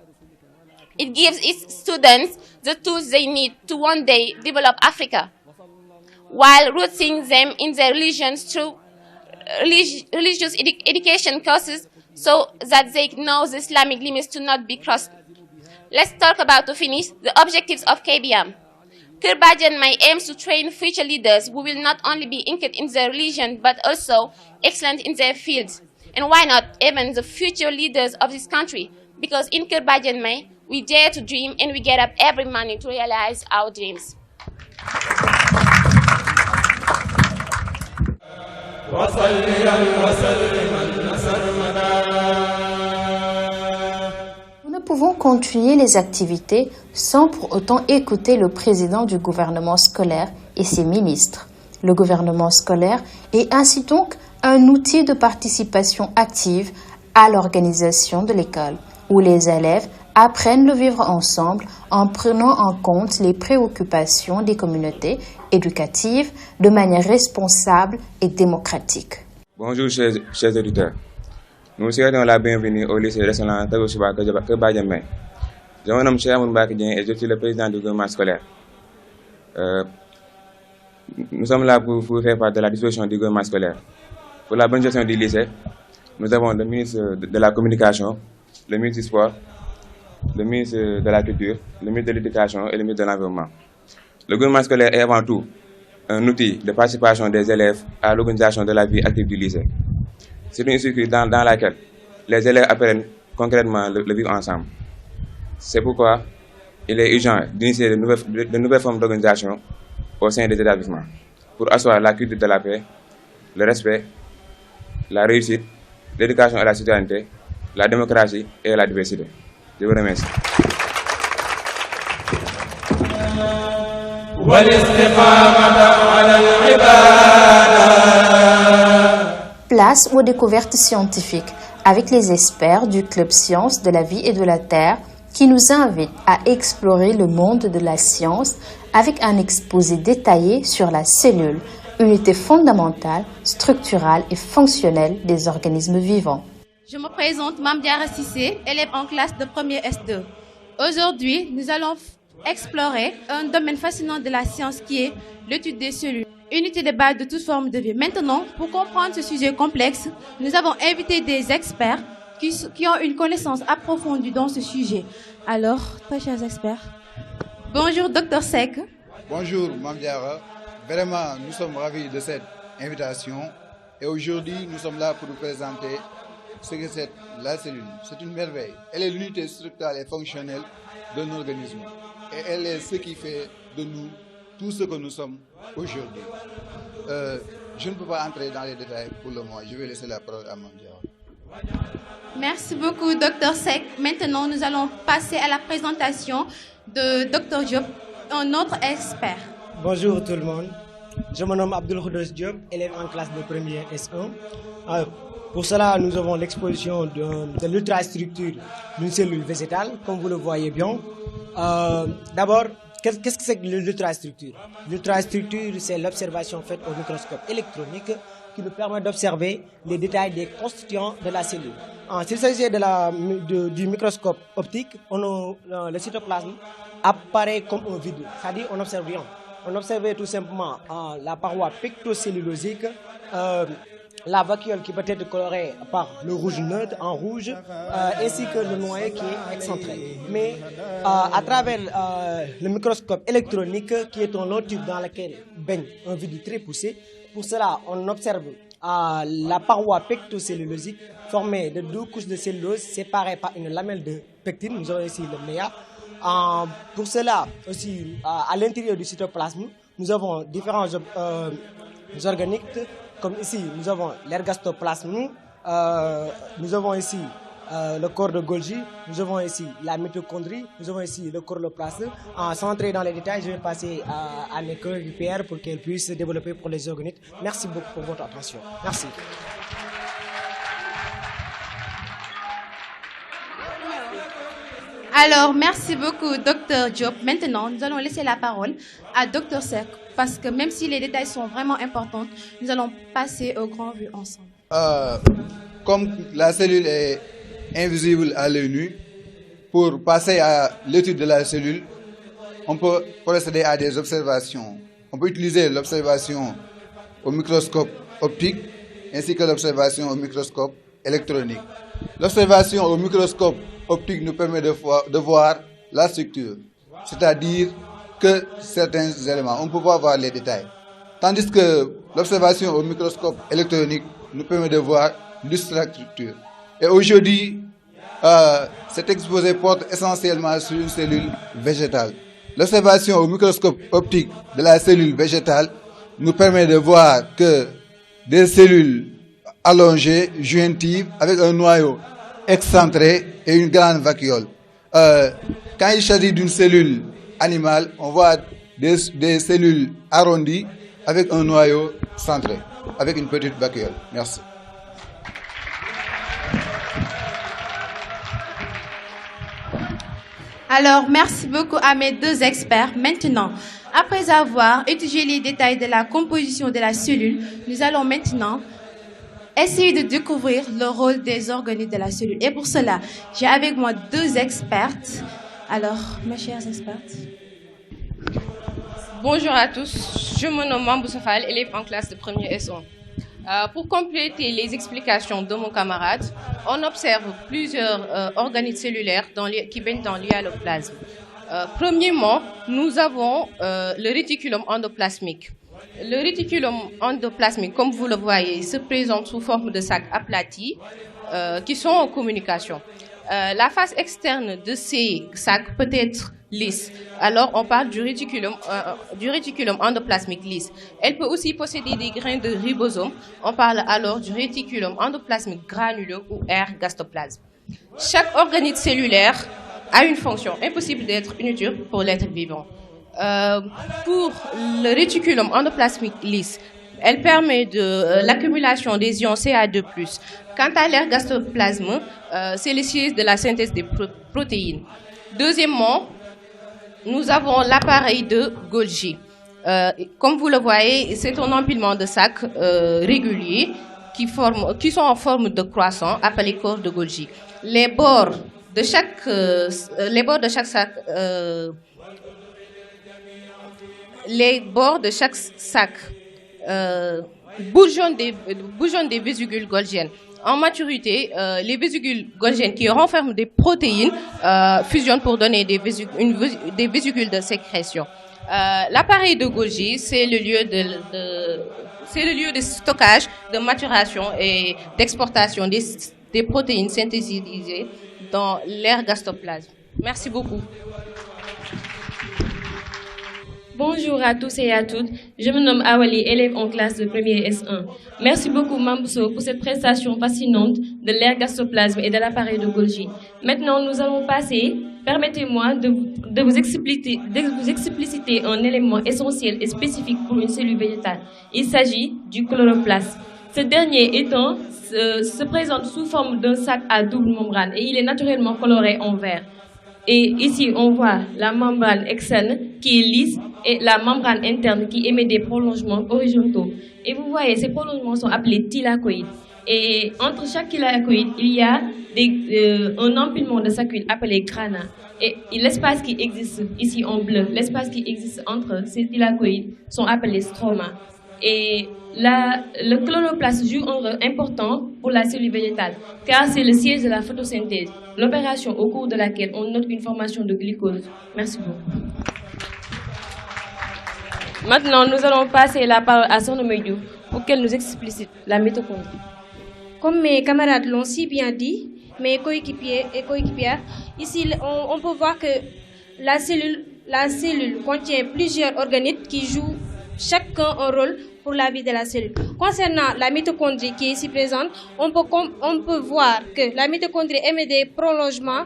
It gives its students the tools they need to one day develop Africa, while rooting them in their religions through religious education courses so that they know the Islamic limits to not be crossed. Let's talk about, to finish, the objectives of KBM. Kër Badiane aims to train future leaders who will not only be anchored in their religion but also excellent in their fields. And why not even the future leaders of this country? Because in Kër Badiane, we dare to dream and we get up every morning to realize our dreams. Nous ne pouvons continuer les activités sans pour autant écouter le président du gouvernement scolaire et ses ministres. Le gouvernement scolaire est ainsi donc un outil de participation active à l'organisation de l'école, où les élèves apprennent le vivre ensemble en prenant en compte les préoccupations des communautés éducatives de manière responsable et démocratique. Bonjour chers auditeurs. Nous souhaitons la bienvenue au lycée régional Tagoshiba Kër Badiane. Je me nomme Cheikh Amadou Mbacké Dieng et je suis le président du gouvernement scolaire. Nous sommes là pour faire part de la disposition du gouvernement scolaire. Pour la bonne gestion du lycée, nous avons le ministre de la Communication, le ministre du Sport, le ministre de la Culture, le ministre de l'Éducation et le ministre de l'Environnement. Le gouvernement scolaire est avant tout un outil de participation des élèves à l'organisation de la vie active du lycée. C'est une structure dans laquelle les élèves apprennent concrètement le vivre ensemble. C'est pourquoi il est urgent d'initier de nouvelles formes d'organisation au sein des établissements pour asseoir la culture de la paix, le respect, la réussite, l'éducation à la citoyenneté, la démocratie et la diversité. Je vous remercie. Place aux découvertes scientifiques avec les experts du Club Sciences de la vie et de la Terre qui nous invitent à explorer le monde de la science avec un exposé détaillé sur la cellule, unité fondamentale, structurale et fonctionnelle des organismes vivants. Je me présente Mame Diarra Cissé, élève en classe de première S2. Aujourd'hui, nous allons explorer un domaine fascinant de la science qui est l'étude des cellules, unité de base de toute forme de vie. Maintenant, pour comprendre ce sujet complexe, nous avons invité des experts qui ont une connaissance approfondie dans ce sujet. Alors, très chers experts, bonjour Dr Seck. Bonjour Mame Diarra. Vraiment, nous sommes ravis de cette invitation et aujourd'hui, nous sommes là pour vous présenter ce que c'est la cellule. C'est une merveille. Elle est l'unité structurelle et fonctionnelle d'un organisme. Et elle est ce qui fait de nous tout ce que nous sommes aujourd'hui. Je ne peux pas entrer dans les détails pour le moment. Je vais laisser la parole à Mame Diarra. Merci beaucoup, Dr Seck. Maintenant, nous allons passer à la présentation de Dr Diop, un autre expert. Bonjour tout le monde. Je me nomme Abdul Khoudos Diop, élève en classe de première S1. Pour cela, nous avons l'exposition de l'ultrastructure d'une cellule végétale, comme vous le voyez bien. D'abord, qu'est-ce que c'est que l'ultrastructure? L'ultrastructure, c'est l'observation faite au microscope électronique qui nous permet d'observer les détails des constituants de la cellule. S'il s'agit du microscope optique, le cytoplasme apparaît comme un vide, c'est-à-dire on n'observe rien. On observait tout simplement la paroi pectocellulosique, la vacuole qui peut être colorée par le rouge neutre en rouge, ainsi que le noyau qui est excentré. Mais à travers le microscope électronique, qui est un long tube dans lequel baigne un vide très poussé, pour cela on observe la paroi pectocellulosique formée de 2 couches de cellulose séparées par une lamelle de pectine. Nous avons ici le méa. Pour cela, aussi, à l'intérieur du cytoplasme, nous avons différents organiques, comme ici, nous avons l'ergastoplasme, nous avons ici le corps de Golgi, nous avons ici la mitochondrie, nous avons ici le chloroplasme. Sans entrer dans les détails, je vais passer à mes coéquipières pour qu'elles puissent développer pour les organiques. Merci beaucoup pour votre attention. Merci. Alors, merci beaucoup, Dr Diop. Maintenant, nous allons laisser la parole à Dr Seck, parce que même si les détails sont vraiment importants, nous allons passer au grand vue ensemble. Comme la cellule est invisible à l'œil nu, pour passer à l'étude de la cellule, on peut procéder à des observations. On peut utiliser l'observation au microscope optique ainsi que l'observation au microscope électronique. L'observation au microscope optique nous permet de voir la structure, c'est-à-dire que certains éléments, on ne peut pas voir les détails. Tandis que l'observation au microscope électronique nous permet de voir l'ultrastructure. Et aujourd'hui, cet exposé porte essentiellement sur une cellule végétale. L'observation au microscope optique de la cellule végétale nous permet de voir que des cellules allongées, jointives, avec un noyau excentré et une grande vacuole. Quand il s'agit d'une cellule animale, on voit des cellules arrondies avec un noyau centré, avec une petite vacuole. Merci. Alors, merci beaucoup à mes 2 experts. Maintenant, après avoir étudié les détails de la composition de la cellule, nous allons maintenant essayer de découvrir le rôle des organes de la cellule. Et pour cela, j'ai avec moi 2 expertes. Alors, mes chers expertes. Bonjour à tous, je me nomme Mambou Safal, élève en classe de première S1. Pour compléter les explications de mon camarade, on observe plusieurs organes cellulaires qui baignent dans l'hyaloplasme. Premièrement, nous avons le réticulum endoplasmique. Le réticulum endoplasmique, comme vous le voyez, se présente sous forme de sacs aplatis qui sont en communication. La face externe de ces sacs peut être lisse. Alors, on parle du réticulum endoplasmique lisse. Elle peut aussi posséder des grains de ribosome. On parle alors du réticulum endoplasmique granuleux ou ergastoplasme. Chaque organe cellulaire a une fonction, impossible d'être inutile pour l'être vivant. Pour le réticulum endoplasmique lisse, elle permet de l'accumulation des ions Ca2+. Quant à l'ergastoplasme, c'est le siège de la synthèse des protéines. Deuxièmement, nous avons l'appareil de Golgi. Comme vous le voyez, c'est un empilement de sacs réguliers qui sont en forme de croissant, appelés corps de Golgi. Les bords de chaque sac bourgeonnent des vésicules golgiennes. En maturité, les vésicules golgiennes qui renferment des protéines fusionnent pour donner des vésicules de sécrétion. L'appareil de Golgi, c'est le lieu de stockage, de maturation et d'exportation des protéines synthétisées dans l'ergastoplasme. Merci beaucoup. Bonjour à tous et à toutes. Je me nomme Awali, élève en classe de première S1. Merci beaucoup Mambousso pour cette prestation fascinante de l'ergastoplasme et de l'appareil de Golgi. Maintenant, nous allons passer Permettez-moi de vous expliciter un élément essentiel et spécifique pour une cellule végétale. Il s'agit du chloroplaste. Ce dernier se présente sous forme d'un sac à double membrane et il est naturellement coloré en vert. Et ici, on voit la membrane externe qui est lisse et la membrane interne qui émet des prolongements horizontaux. Et vous voyez, ces prolongements sont appelés thylakoïdes. Et entre chaque thylakoïde, il y a un empilement de saccules appelé grana. Et l'espace qui existe ici en bleu, l'espace qui existe entre ces thylakoïdes sont appelés stroma. Et le chloroplaste joue un rôle important pour la cellule végétale, car c'est le siège de la photosynthèse, l'opération au cours de laquelle on note une formation de glucose. Merci beaucoup. Maintenant, nous allons passer la parole à Sokhna May Diouf pour qu'elle nous explicite la mitochondrie. Comme mes camarades l'ont si bien dit, mes coéquipiers et coéquipières, ici on peut voir que la cellule contient plusieurs organites qui jouent chacun un rôle pour la vie de la cellule. Concernant la mitochondrie qui est ici présente, on peut voir que la mitochondrie émet des prolongements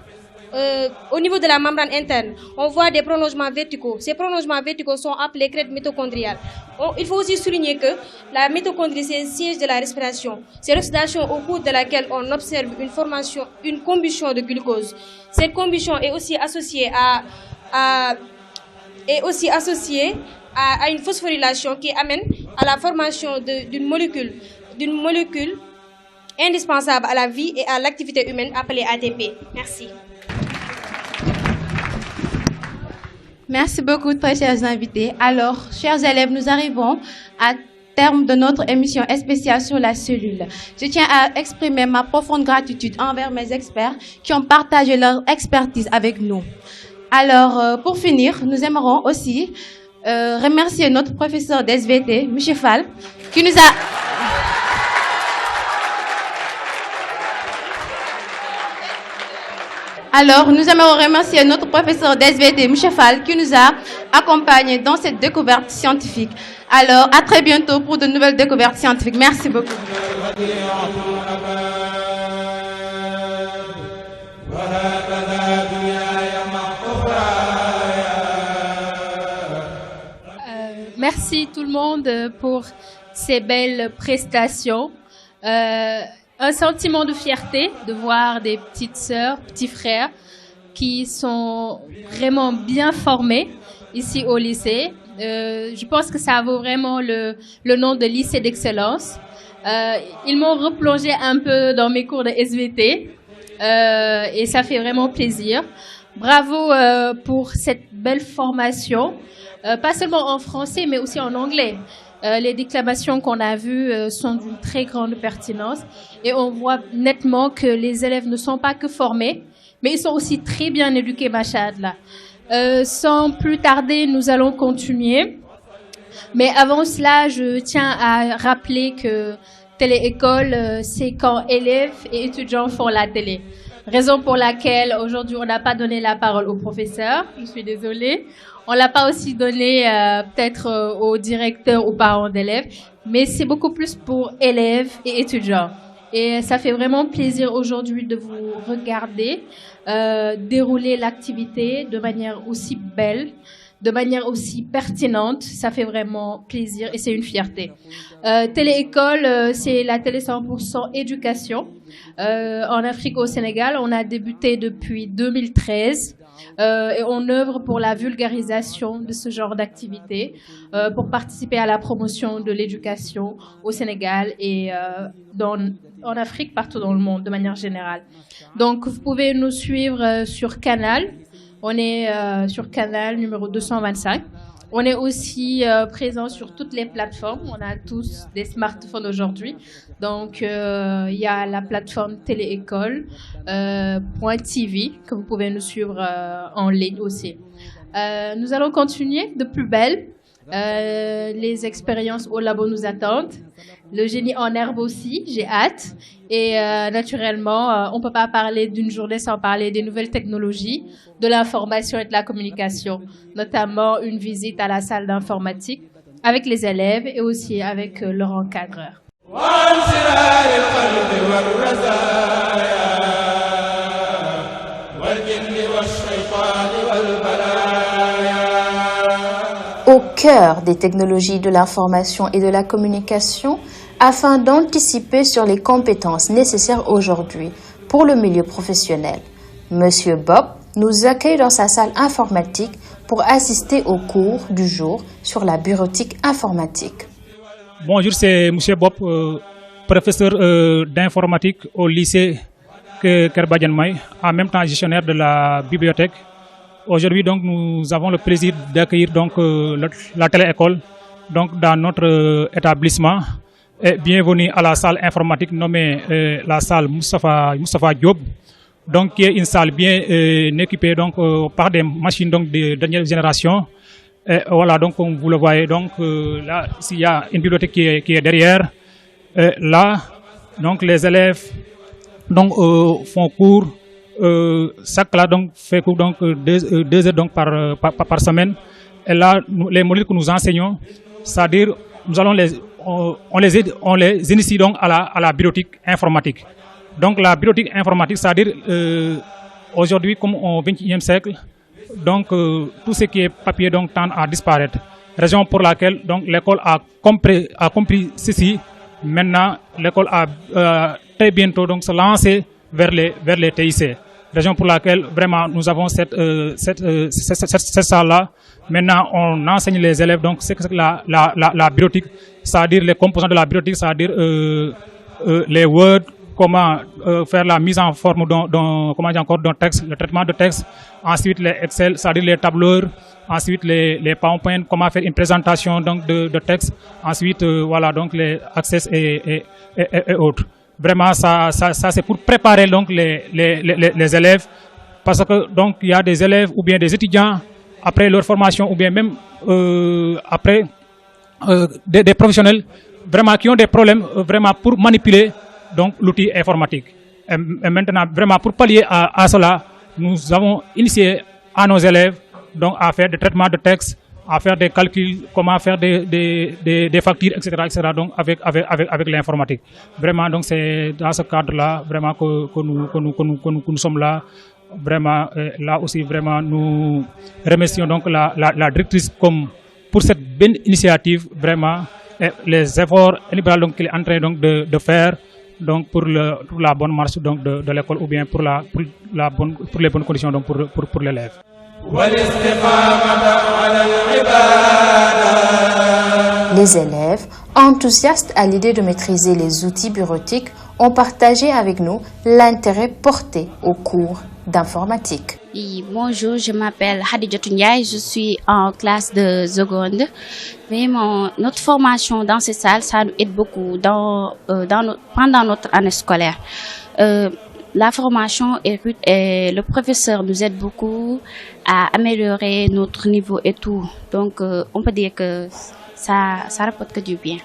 au niveau de la membrane interne. On voit des prolongements verticaux. Ces prolongements verticaux sont appelés crêtes mitochondriales. Il faut aussi souligner que la mitochondrie, c'est un siège de la respiration. C'est l'oxydation au cours de laquelle on observe une combustion de glucose. Cette combustion est aussi associée à une phosphorylation qui amène à la formation d'une molécule indispensable à la vie et à l'activité humaine appelée ATP. Merci. Merci beaucoup, très chers invités. Alors, chers élèves, nous arrivons à terme de notre émission spéciale sur la cellule. Je tiens à exprimer ma profonde gratitude envers mes experts qui ont partagé leur expertise avec nous. Alors, pour finir, nous aimerons aussi remercier notre professeur d'SVT, M. Fall, qui nous a... Alors, nous aimerions remercier notre professeur d'SVT, M. Fall, qui nous a accompagnés dans cette découverte scientifique. Alors, à très bientôt pour de nouvelles découvertes scientifiques. Merci beaucoup. Merci tout le monde pour ces belles prestations. Un sentiment de fierté de voir des petites sœurs, petits frères qui sont vraiment bien formés ici au lycée. Je pense que ça vaut vraiment le nom de lycée d'excellence. Ils m'ont replongé un peu dans mes cours de SVT et ça fait vraiment plaisir. Bravo pour cette belle formation, pas seulement en français mais aussi en anglais. Les déclamations qu'on a vues sont d'une très grande pertinence et on voit nettement que les élèves ne sont pas que formés, mais ils sont aussi très bien éduqués, machallah. Sans plus tarder, nous allons continuer. Mais avant cela, je tiens à rappeler que Télé-École, c'est quand élèves et étudiants font la télé. Raison pour laquelle aujourd'hui, on n'a pas donné la parole au professeur. Je suis désolée. On l'a pas aussi donné peut-être aux directeurs, aux parents d'élèves, mais c'est beaucoup plus pour élèves et étudiants. Et ça fait vraiment plaisir aujourd'hui de vous regarder dérouler l'activité de manière aussi belle, de manière aussi pertinente. Ça fait vraiment plaisir et c'est une fierté. Télé-École, c'est la télé 100% éducation. En Afrique, au Sénégal, on a débuté depuis 2013. Et on œuvre pour la vulgarisation de ce genre d'activité, pour participer à la promotion de l'éducation au Sénégal et en Afrique, partout dans le monde, de manière générale. Donc, vous pouvez nous suivre sur Canal. On est sur Canal numéro 225. On est aussi présent sur toutes les plateformes. On a tous des smartphones aujourd'hui. Donc, il y a la plateforme Télé-École .tv que vous pouvez nous suivre en ligne aussi. Nous allons continuer de plus belle. Les expériences au labo nous attendent. Le génie en herbe aussi, j'ai hâte. Et naturellement, on ne peut pas parler d'une journée sans parler des nouvelles technologies, de l'information et de la communication, notamment une visite à la salle d'informatique avec les élèves et aussi avec leur encadreur. cœur des technologies de l'information et de la communication afin d'anticiper sur les compétences nécessaires aujourd'hui pour le milieu professionnel. Monsieur Bob nous accueille dans sa salle informatique pour assister au cours du jour sur la bureautique informatique. Bonjour, c'est Monsieur Bob, professeur d'informatique au lycée Kerbadian-May, en même temps gestionnaire de la bibliothèque. Aujourd'hui, donc, nous avons le plaisir d'accueillir donc la télé-école donc dans notre établissement. Et bienvenue à la salle informatique nommée la salle Moustapha Diop, donc qui est une salle bien équipée donc par des machines donc de dernière génération. Et voilà, donc comme vous le voyez, donc là ici il y a une bibliothèque qui est derrière. Là, donc les élèves donc font cours. Chaque classe donc fait cours donc 2 heures donc par semaine. Et là, les modules que nous enseignons, c'est-à-dire nous allons on les initie donc à la bureautique informatique. Donc la bureautique informatique, c'est-à-dire aujourd'hui comme au XXIe siècle, donc tout ce qui est papier donc tend à disparaître. Raison pour laquelle donc l'école a compris ceci. Maintenant, l'école a très bientôt donc se lancer vers les TIC. Raison pour laquelle vraiment nous avons cette salle-là. Maintenant, on enseigne les élèves donc c'est que la bureautique, c'est-à-dire les composants de la bureautique, c'est-à-dire les Word, comment faire la mise en forme d'un texte, le traitement de texte, ensuite les Excel, c'est-à-dire les tableurs, ensuite les PowerPoint, comment faire une présentation donc de texte, ensuite voilà donc les Access et autres. Vraiment, ça c'est pour préparer donc les élèves, parce que donc il y a des élèves ou bien des étudiants après leur formation ou bien même après des professionnels vraiment qui ont des problèmes vraiment pour manipuler donc l'outil informatique. Et maintenant vraiment pour pallier à cela, nous avons initié à nos élèves donc à faire des traitements de texte, à faire des calculs, comment faire des factures, etc. donc avec l'informatique. Vraiment, donc c'est dans ce cadre-là vraiment que nous sommes là. Vraiment, là aussi, vraiment, nous remercions donc la directrice comme pour cette bonne initiative, vraiment, et les efforts donc qu'il est en train donc de faire donc pour la bonne marche donc de l'école ou bien pour les bonnes conditions donc pour l'élève. Les élèves, enthousiastes à l'idée de maîtriser les outils bureautiques, ont partagé avec nous l'intérêt porté au cours d'informatique. Bonjour, je m'appelle Hadidjatou Ndiaye, je suis en classe de seconde. Vraiment, notre formation dans ces salles, ça nous aide beaucoup pendant notre année scolaire. La formation et le professeur nous aide beaucoup à améliorer notre niveau et tout. Donc, on peut dire que ça rapporte que du bien.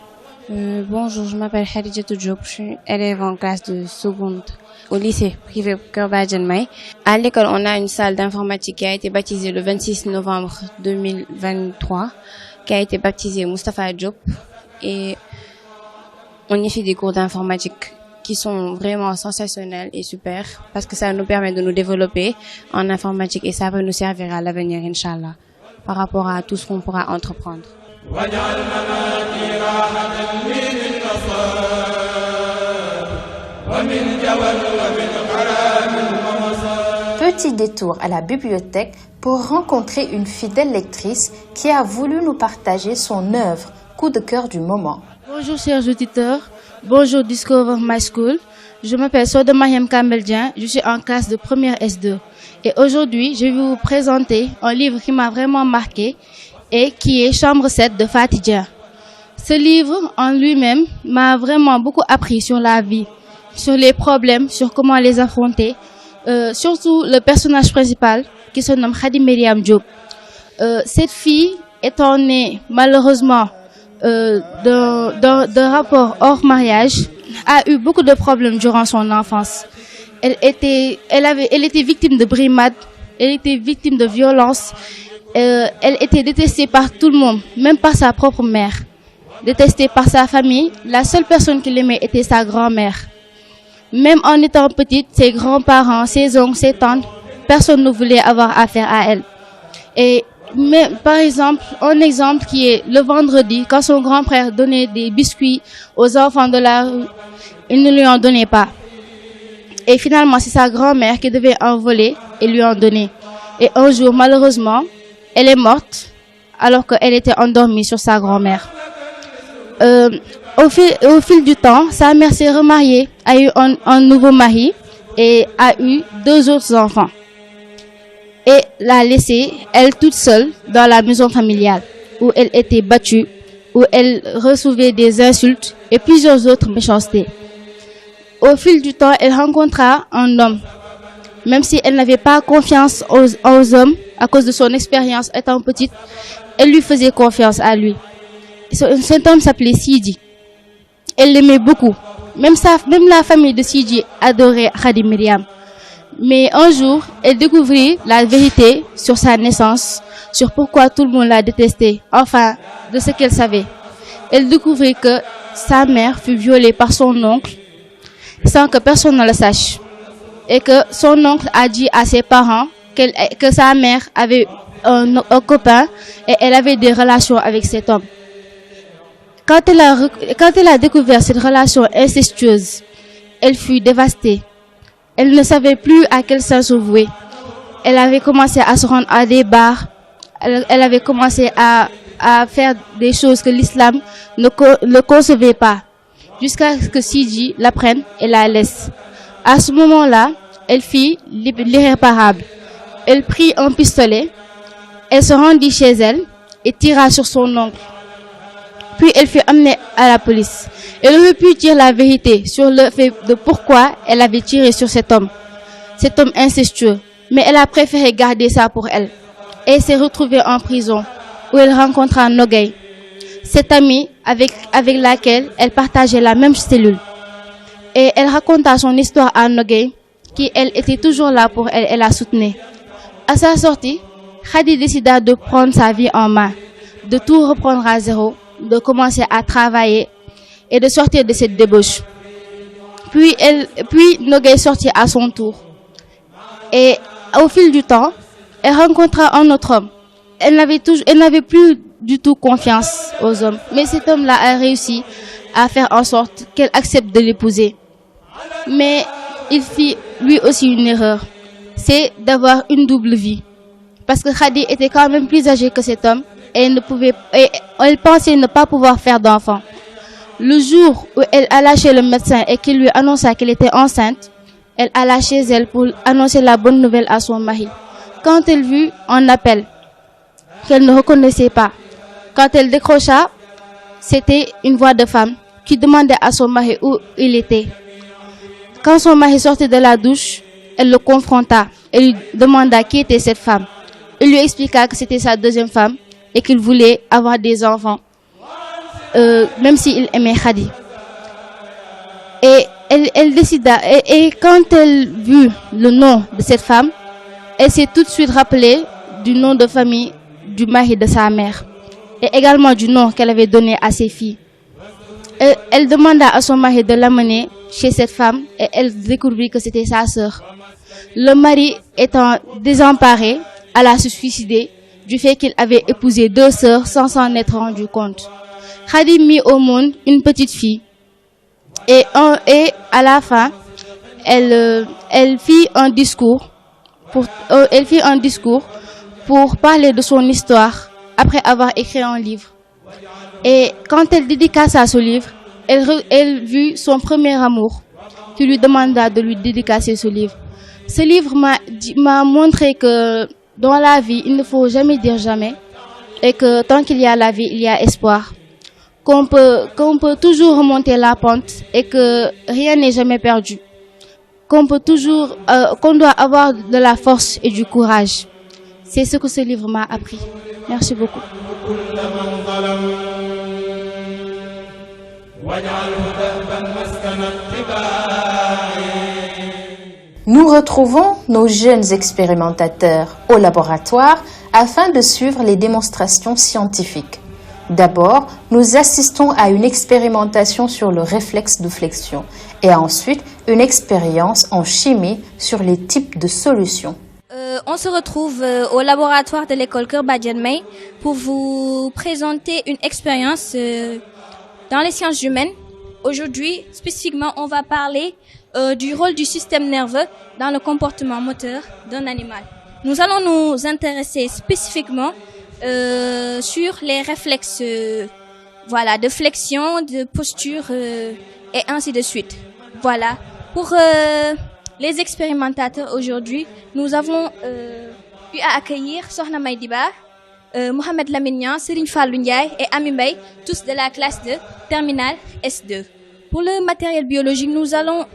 Bonjour, je m'appelle Hadidjatou Diop, je suis élève en classe de seconde au lycée privé Kerbadian-May. À l'école, on a une salle d'informatique qui a été baptisée le 26 novembre 2023, qui a été baptisée Moustapha Diop. Et on y fait des cours d'informatique qui sont vraiment sensationnels et super parce que ça nous permet de nous développer en informatique et ça va nous servir à l'avenir, Inch'Allah, par rapport à tout ce qu'on pourra entreprendre. Petit détour à la bibliothèque pour rencontrer une fidèle lectrice qui a voulu nous partager son œuvre, coup de cœur du moment. Bonjour chers auditeurs, bonjour Discover My School. Je m'appelle Soda Mariam Kambeldien, je suis en classe de première S2. Et aujourd'hui, je vais vous présenter un livre qui m'a vraiment marqué et qui est Chambre 7 de Fatidja. Ce livre en lui-même m'a vraiment beaucoup appris sur la vie, sur les problèmes, sur comment les affronter, surtout le personnage principal qui se nomme Khady Myriam Diop. Cette fille étant née malheureusement d'un rapport hors mariage, a eu beaucoup de problèmes durant son enfance. Elle était victime de brimades, elle était victime de violences, elle était détestée par tout le monde, même par sa propre mère. Détestée par sa famille, la seule personne qui l'aimait était sa grand-mère. Même en étant petite, ses grands-parents, ses oncles, ses tantes, personne ne voulait avoir affaire à elle. Et Mais par exemple, un exemple qui est le vendredi, quand son grand-père donnait des biscuits aux enfants de la rue, il ne lui en donnait pas. Et finalement, c'est sa grand-mère qui devait en voler et lui en donner. Et un jour, malheureusement, elle est morte alors qu'elle était endormie sur sa grand-mère. Au fil du temps, sa mère s'est remariée, a eu un nouveau mari et a eu 2 autres enfants. Et l'a laissée, elle toute seule, dans la maison familiale, où elle était battue, où elle recevait des insultes et plusieurs autres méchancetés. Au fil du temps, elle rencontra un homme. Même si elle n'avait pas confiance aux hommes, à cause de son expérience étant petite, elle lui faisait confiance à lui. Cet homme s'appelait Sidi. Elle l'aimait beaucoup. Même la famille de Sidi adorait Khady Myriam. Mais un jour, elle découvrit la vérité sur sa naissance, sur pourquoi tout le monde la détestait, enfin, de ce qu'elle savait. Elle découvrit que sa mère fut violée par son oncle sans que personne ne le sache. Et que son oncle a dit à ses parents que sa mère avait un copain et elle avait des relations avec cet homme. Quand elle a découvert cette relation incestueuse, elle fut dévastée. Elle ne savait plus à quel sens se vouer. Elle avait commencé à se rendre à des bars. Elle avait commencé à faire des choses que l'islam ne concevait pas. Jusqu'à ce que Sidi la prenne et la laisse. À ce moment-là, elle fit l'irréparable. Elle prit un pistolet, elle se rendit chez elle et tira sur son oncle. Puis elle fut amenée à la police. Elle aurait pu dire la vérité sur le fait de pourquoi elle avait tiré sur cet homme incestueux. Mais elle a préféré garder ça pour elle. Et elle s'est retrouvée en prison, où elle rencontra Nogay, cette amie avec laquelle elle partageait la même cellule. Et elle raconta son histoire à Nogay, qui elle était toujours là pour elle et la soutenait. À sa sortie, Khady décida de prendre sa vie en main, de tout reprendre à zéro, de commencer à travailler et de sortir de cette débauche. Puis Nogay sortit à son tour. Et au fil du temps, elle rencontra un autre homme. Elle n'avait plus du tout confiance aux hommes. Mais cet homme-là a réussi à faire en sorte qu'elle accepte de l'épouser. Mais il fit lui aussi une erreur. C'est d'avoir une double vie. Parce que Khady était quand même plus âgée que cet homme et elle pensait ne pas pouvoir faire d'enfant. Le jour où elle alla chez le médecin et qu'il lui annonça qu'elle était enceinte, elle alla chez elle pour annoncer la bonne nouvelle à son mari. Quand elle vit un appel qu'elle ne reconnaissait pas, quand elle décrocha, c'était une voix de femme qui demandait à son mari où il était. Quand son mari sortait de la douche, elle le confronta et lui demanda qui était cette femme. Il lui expliqua que c'était sa deuxième femme et qu'il voulait avoir des enfants, même s'il aimait Khady. Et elle décida, et quand elle vit le nom de cette femme, elle s'est tout de suite rappelée du nom de famille du mari de sa mère et également du nom qu'elle avait donné à ses filles. Elle demanda à son mari de l'amener chez cette femme et elle découvrit que c'était sa sœur. Le mari étant désemparé, alla se suicider du fait qu'il avait épousé 2 sœurs sans s'en être rendu compte. Khady mit au monde une petite fille et à la fin, elle fit un discours pour parler de son histoire après avoir écrit un livre. Et quand elle dédicaça ce livre, elle vit son premier amour qui lui demanda de lui dédicacer ce livre. Ce livre m'a montré que dans la vie, il ne faut jamais dire jamais et que tant qu'il y a la vie, il y a espoir. Qu'on peut toujours remonter la pente et que rien n'est jamais perdu. Qu'on doit avoir de la force et du courage. C'est ce que ce livre m'a appris. Merci beaucoup. Nous retrouvons nos jeunes expérimentateurs au laboratoire afin de suivre les démonstrations scientifiques. D'abord, nous assistons à une expérimentation sur le réflexe de flexion et ensuite une expérience en chimie sur les types de solutions. On se retrouve au laboratoire de l'école Kër Badiane May pour vous présenter une expérience dans les sciences humaines. Aujourd'hui, spécifiquement, on va parler du rôle du système nerveux dans le comportement moteur d'un animal. Nous allons nous intéresser spécifiquement sur les réflexes de flexion, de posture et ainsi de suite. Voilà. Pour les expérimentateurs aujourd'hui, nous avons eu à accueillir Sohna Maïdiba, Mohamed Lamignan, Serigne Fallou Ndiaye et Ami Mbaye, tous de la classe de terminale S2. Pour le matériel biologique, nous allons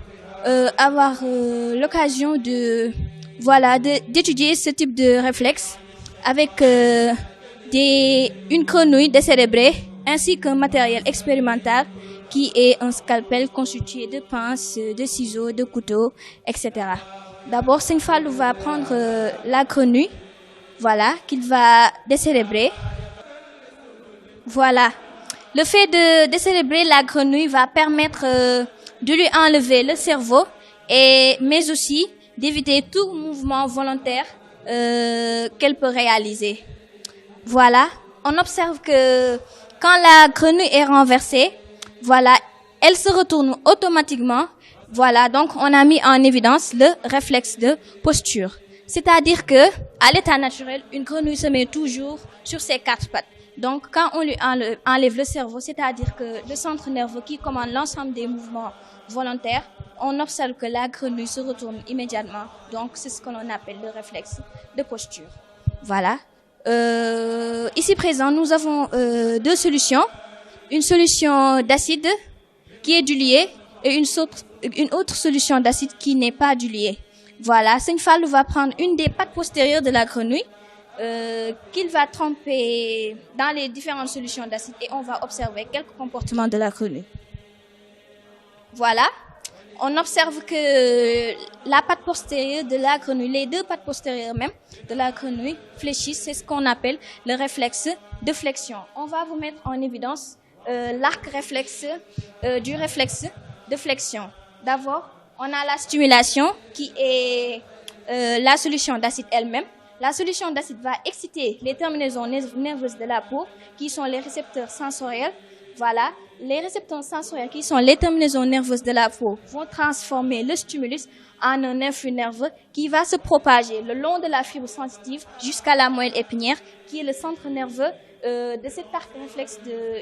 avoir l'occasion d'étudier ce type de réflexe avec une grenouille décérébrée ainsi qu'un matériel expérimental qui est un scalpel constitué de pinces, de ciseaux, de couteaux, etc. D'abord, Serigne Fallou va prendre la grenouille, qu'il va décérébrer. Voilà. Le fait de décérébrer la grenouille va permettre de lui enlever le cerveau, mais aussi d'éviter tout mouvement volontaire qu'elle peut réaliser. Voilà. On observe que quand la grenouille est renversée, elle se retourne automatiquement. Donc on a mis en évidence le réflexe de posture. C'est-à-dire que, à l'état naturel, une grenouille se met toujours sur ses quatre pattes. Donc, quand on lui enlève le cerveau, c'est-à-dire que le centre nerveux qui commande l'ensemble des mouvements volontaires, on observe que la grenouille se retourne immédiatement. Donc, c'est ce que l'on appelle le réflexe de posture. Voilà. Ici présent, nous avons deux solutions. Une solution d'acide qui est diluée et une autre solution d'acide qui n'est pas diluée. Voilà, Serigne Fallou va prendre une des pattes postérieures de la grenouille qu'il va tremper dans les différentes solutions d'acide et on va observer quelques comportements de la grenouille. Voilà, on observe que la patte postérieure de la grenouille, les deux pattes postérieures même de la grenouille fléchissent, c'est ce qu'on appelle le réflexe de flexion. On va vous mettre en évidence l'arc réflexe du réflexe de flexion. D'abord, on a la stimulation qui est la solution d'acide elle-même. La solution d'acide va exciter les terminaisons nerveuses de la peau qui sont les récepteurs sensoriels. Voilà, les récepteurs sensoriels qui sont les terminaisons nerveuses de la peau vont transformer le stimulus en un influx nerveux qui va se propager le long de la fibre sensitive jusqu'à la moelle épinière qui est le centre nerveux de cet arc réflexe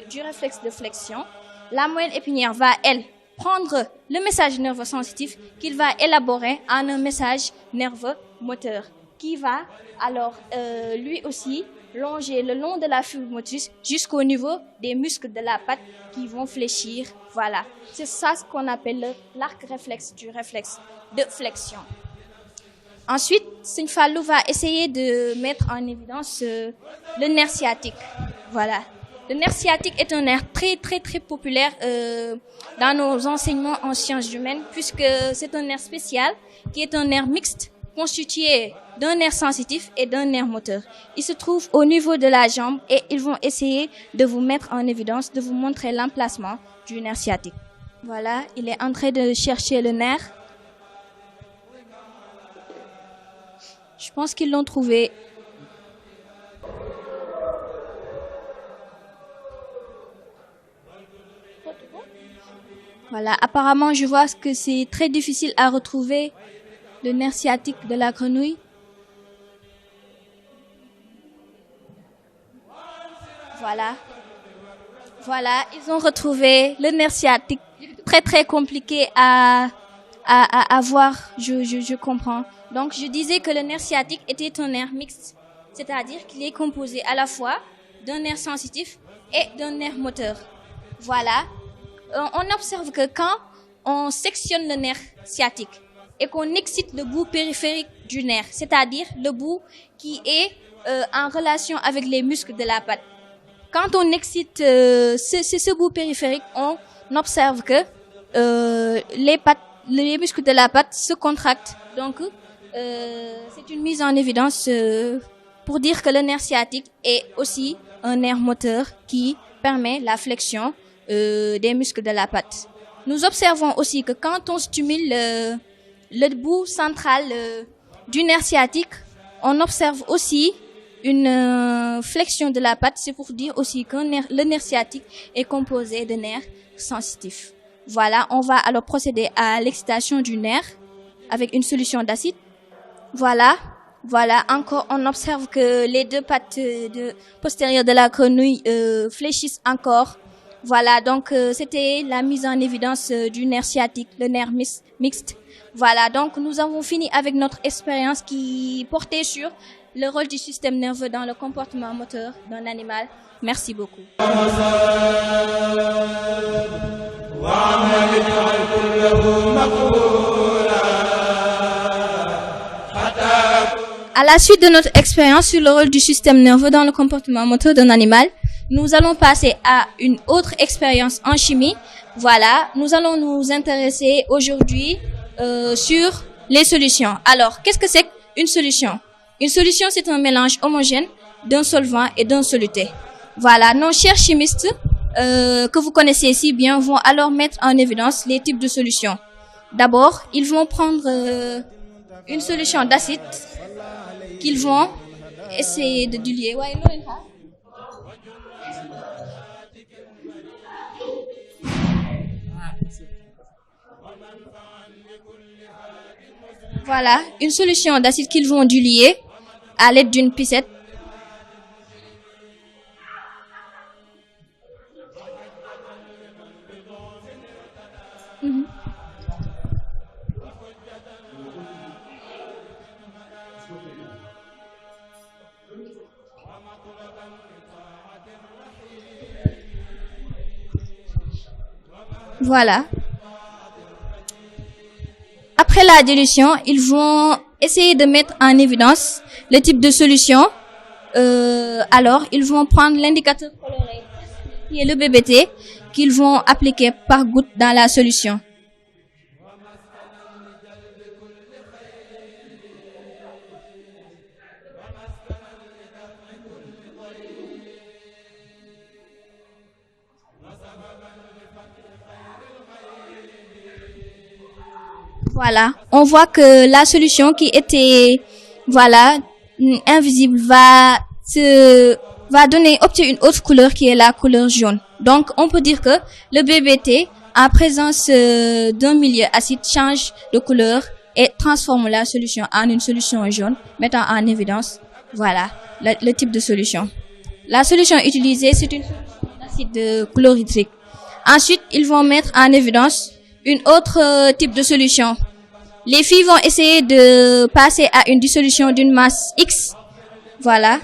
du réflexe de flexion. La moelle épinière va, elle, prendre le message nerveux sensitif qu'il va élaborer en un message nerveux moteur qui va alors lui aussi longer le long de la fibre motrice jusqu'au niveau des muscles de la patte qui vont fléchir. Voilà, c'est ça ce qu'on appelle l'arc réflexe du réflexe de flexion. Ensuite, Serigne Fallou va essayer de mettre en évidence le nerf sciatique. Voilà. Le nerf sciatique est un nerf très populaire dans nos enseignements en sciences humaines puisque c'est un nerf spécial qui est un nerf mixte constitué d'un nerf sensitif et d'un nerf moteur. Il se trouve au niveau de la jambe et ils vont essayer de vous mettre en évidence, de vous montrer l'emplacement du nerf sciatique. Voilà, il est en train de chercher le nerf. Je pense qu'ils l'ont trouvé. Voilà, apparemment, je vois que c'est très difficile à retrouver le nerf sciatique de la grenouille. Voilà, ils ont retrouvé le nerf sciatique. Très compliqué à voir, je comprends. Donc, je disais que le nerf sciatique était un nerf mixte, c'est-à-dire qu'il est composé à la fois d'un nerf sensitif et d'un nerf moteur. Voilà. On observe que quand on sectionne le nerf sciatique et qu'on excite le bout périphérique du nerf, c'est-à-dire le bout qui est en relation avec les muscles de la patte. Quand on excite ce bout périphérique, on observe que les muscles de la patte se contractent. Donc, c'est une mise en évidence pour dire que le nerf sciatique est aussi un nerf moteur qui permet la flexion des muscles de la patte. Nous observons aussi que quand on stimule le bout central du nerf sciatique, On observe aussi une flexion de la patte, c'est pour dire aussi que le nerf sciatique est composé de nerfs sensitifs. Voilà, on va alors procéder à l'excitation du nerf avec une solution d'acide. Voilà, encore on observe que les deux pattes postérieures de la grenouille fléchissent encore. Voilà, donc c'était la mise en évidence du nerf sciatique, le nerf mixte. Voilà, donc nous avons fini avec notre expérience qui portait sur le rôle du système nerveux dans le comportement moteur d'un animal. Merci beaucoup. À la suite de notre expérience sur le rôle du système nerveux dans le comportement moteur d'un animal, nous allons passer à une autre expérience en chimie. Voilà, nous allons nous intéresser aujourd'hui sur les solutions. Alors, qu'est-ce que c'est qu'une solution? Une solution, c'est un mélange homogène d'un solvant et d'un soluté. Voilà, nos chers chimistes que vous connaissez si bien vont alors mettre en évidence les types de solutions. D'abord, ils vont prendre une solution d'acide qu'ils vont essayer de diluer. Voilà, une solution d'acide qu'ils vont diluer à l'aide d'une pipette. Voilà. Après la dilution, ils vont essayer de mettre en évidence le type de solution. Alors, ils vont prendre l'indicateur coloré, qui est le BBT, qu'ils vont appliquer par goutte dans la solution. Voilà, on voit que la solution qui était, invisible va obtenir une autre couleur qui est la couleur jaune. Donc, on peut dire que le BBT, en présence d'un milieu acide, change de couleur et transforme la solution en une solution jaune, mettant en évidence, le type de solution. La solution utilisée, c'est une solution d'acide chlorhydrique. Ensuite, ils vont mettre en évidence une autre type de solution. Les filles vont essayer de passer à une dissolution d'une masse X. Voilà.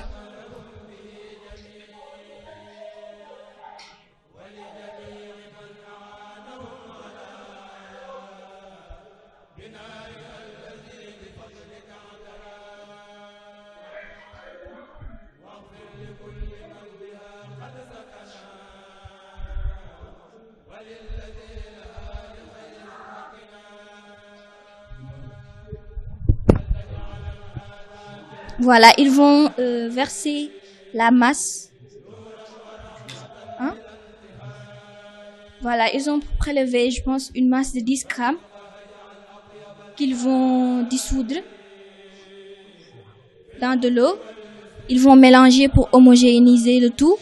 Voilà, ils vont verser la masse. Voilà, ils ont prélevé, je pense, une masse de 10 grammes qu'ils vont dissoudre dans de l'eau. Ils vont mélanger pour homogénéiser le tout.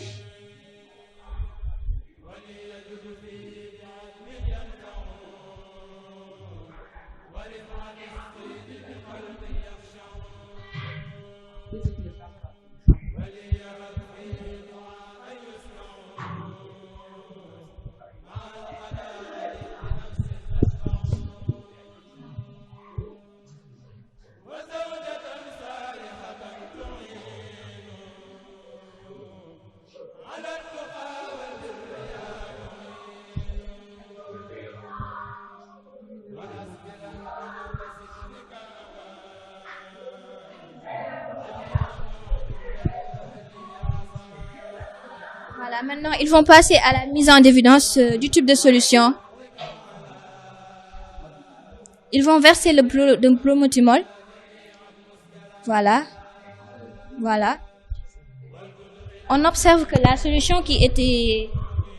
Voilà, maintenant ils vont passer à la mise en évidence du tube de solution. Ils vont verser le bromothymol. Voilà. On observe que la solution qui était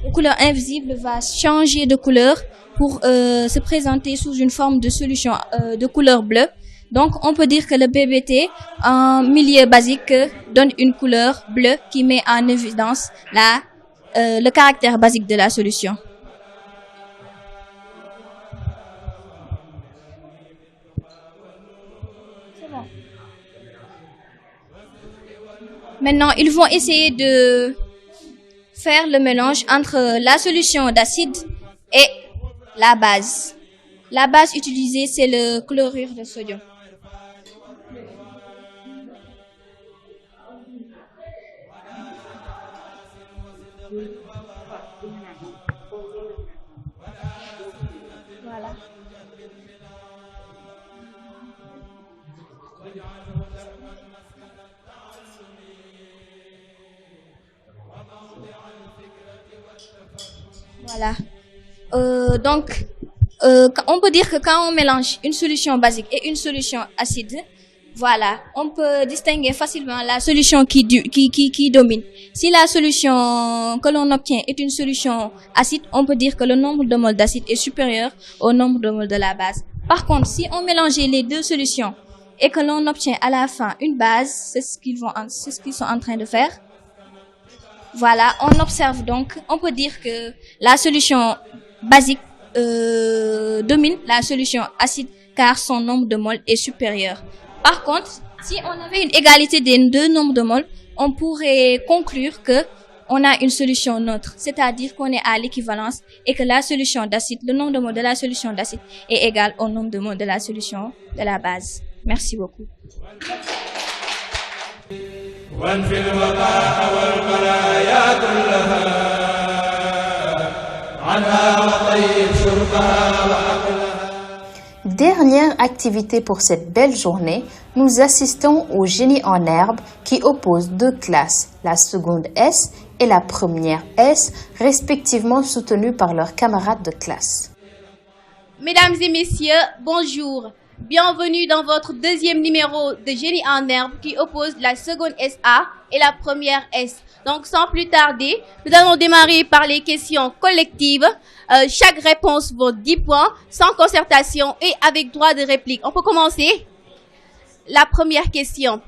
de couleur invisible va changer de couleur pour se présenter sous une forme de solution de couleur bleue. Donc, on peut dire que le BBT, en milieu basique, donne une couleur bleue qui met en évidence le caractère basique de la solution. Maintenant, ils vont essayer de faire le mélange entre la solution d'acide et la base. La base utilisée, c'est le chlorure de sodium. Voilà. Voilà. Donc, on peut dire que quand on mélange une solution basique et une solution acide, voilà, on peut distinguer facilement la solution qui domine. Si la solution que l'on obtient est une solution acide, on peut dire que le nombre de moles d'acide est supérieur au nombre de moles de la base. Par contre, si on mélange les deux solutions et que l'on obtient à la fin une base, c'est ce qu'ils sont en train de faire. Voilà, on observe donc, on peut dire que la solution basique domine la solution acide car son nombre de moles est supérieur. Par contre, si on avait une égalité des deux nombres de moles, on pourrait conclure que on a une solution neutre, c'est-à-dire qu'on est à l'équivalence et que la solution d'acide, le nombre de moles de la solution d'acide est égal au nombre de moles de la solution de la base. Merci beaucoup. Dernière activité pour cette belle journée, nous assistons au génie en herbe qui oppose deux classes, la seconde S et la première S, respectivement soutenues par leurs camarades de classe. Mesdames et messieurs, bonjour. Bienvenue dans votre deuxième numéro de génie en herbe qui oppose la seconde SA et la première S. Donc sans plus tarder, nous allons démarrer par les questions collectives. Chaque réponse vaut 10 points, sans concertation et avec droit de réplique. On peut commencer? La première question.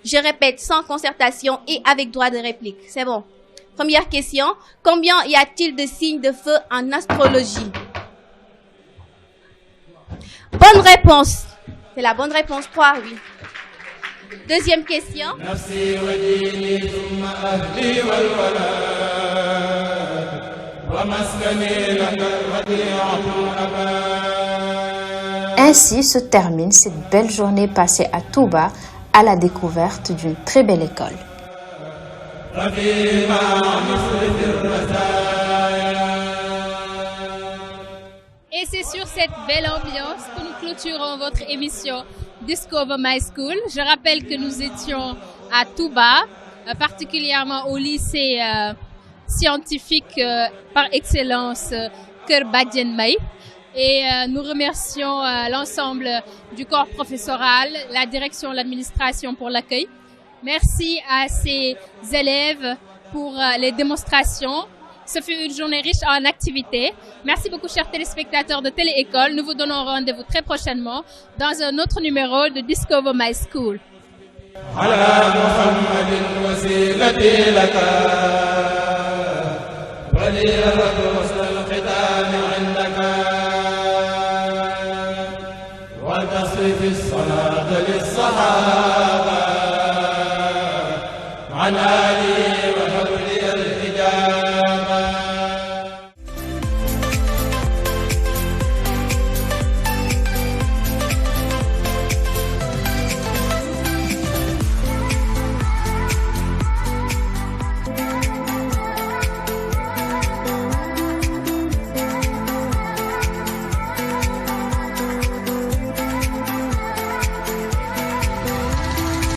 Je répète, sans concertation et avec droit de réplique. C'est bon. Première question. Combien y a-t-il de signes de feu en astrologie? Bonne réponse. C'est la bonne réponse 3, oui. Deuxième question. Ainsi se termine cette belle journée passée à Touba à la découverte d'une très belle école. Et c'est sur cette belle ambiance que nous clôturons votre émission Discover My School. Je rappelle que nous étions à Touba, particulièrement au lycée scientifique par excellence Kër Badiane May. Et nous remercions l'ensemble du corps professoral, la direction, l'administration pour l'accueil. Merci à ces élèves pour les démonstrations. Ce fut une journée riche en activités. Merci beaucoup, chers téléspectateurs de Télé École. Nous vous donnons rendez-vous très prochainement dans un autre numéro de Discover My School. عن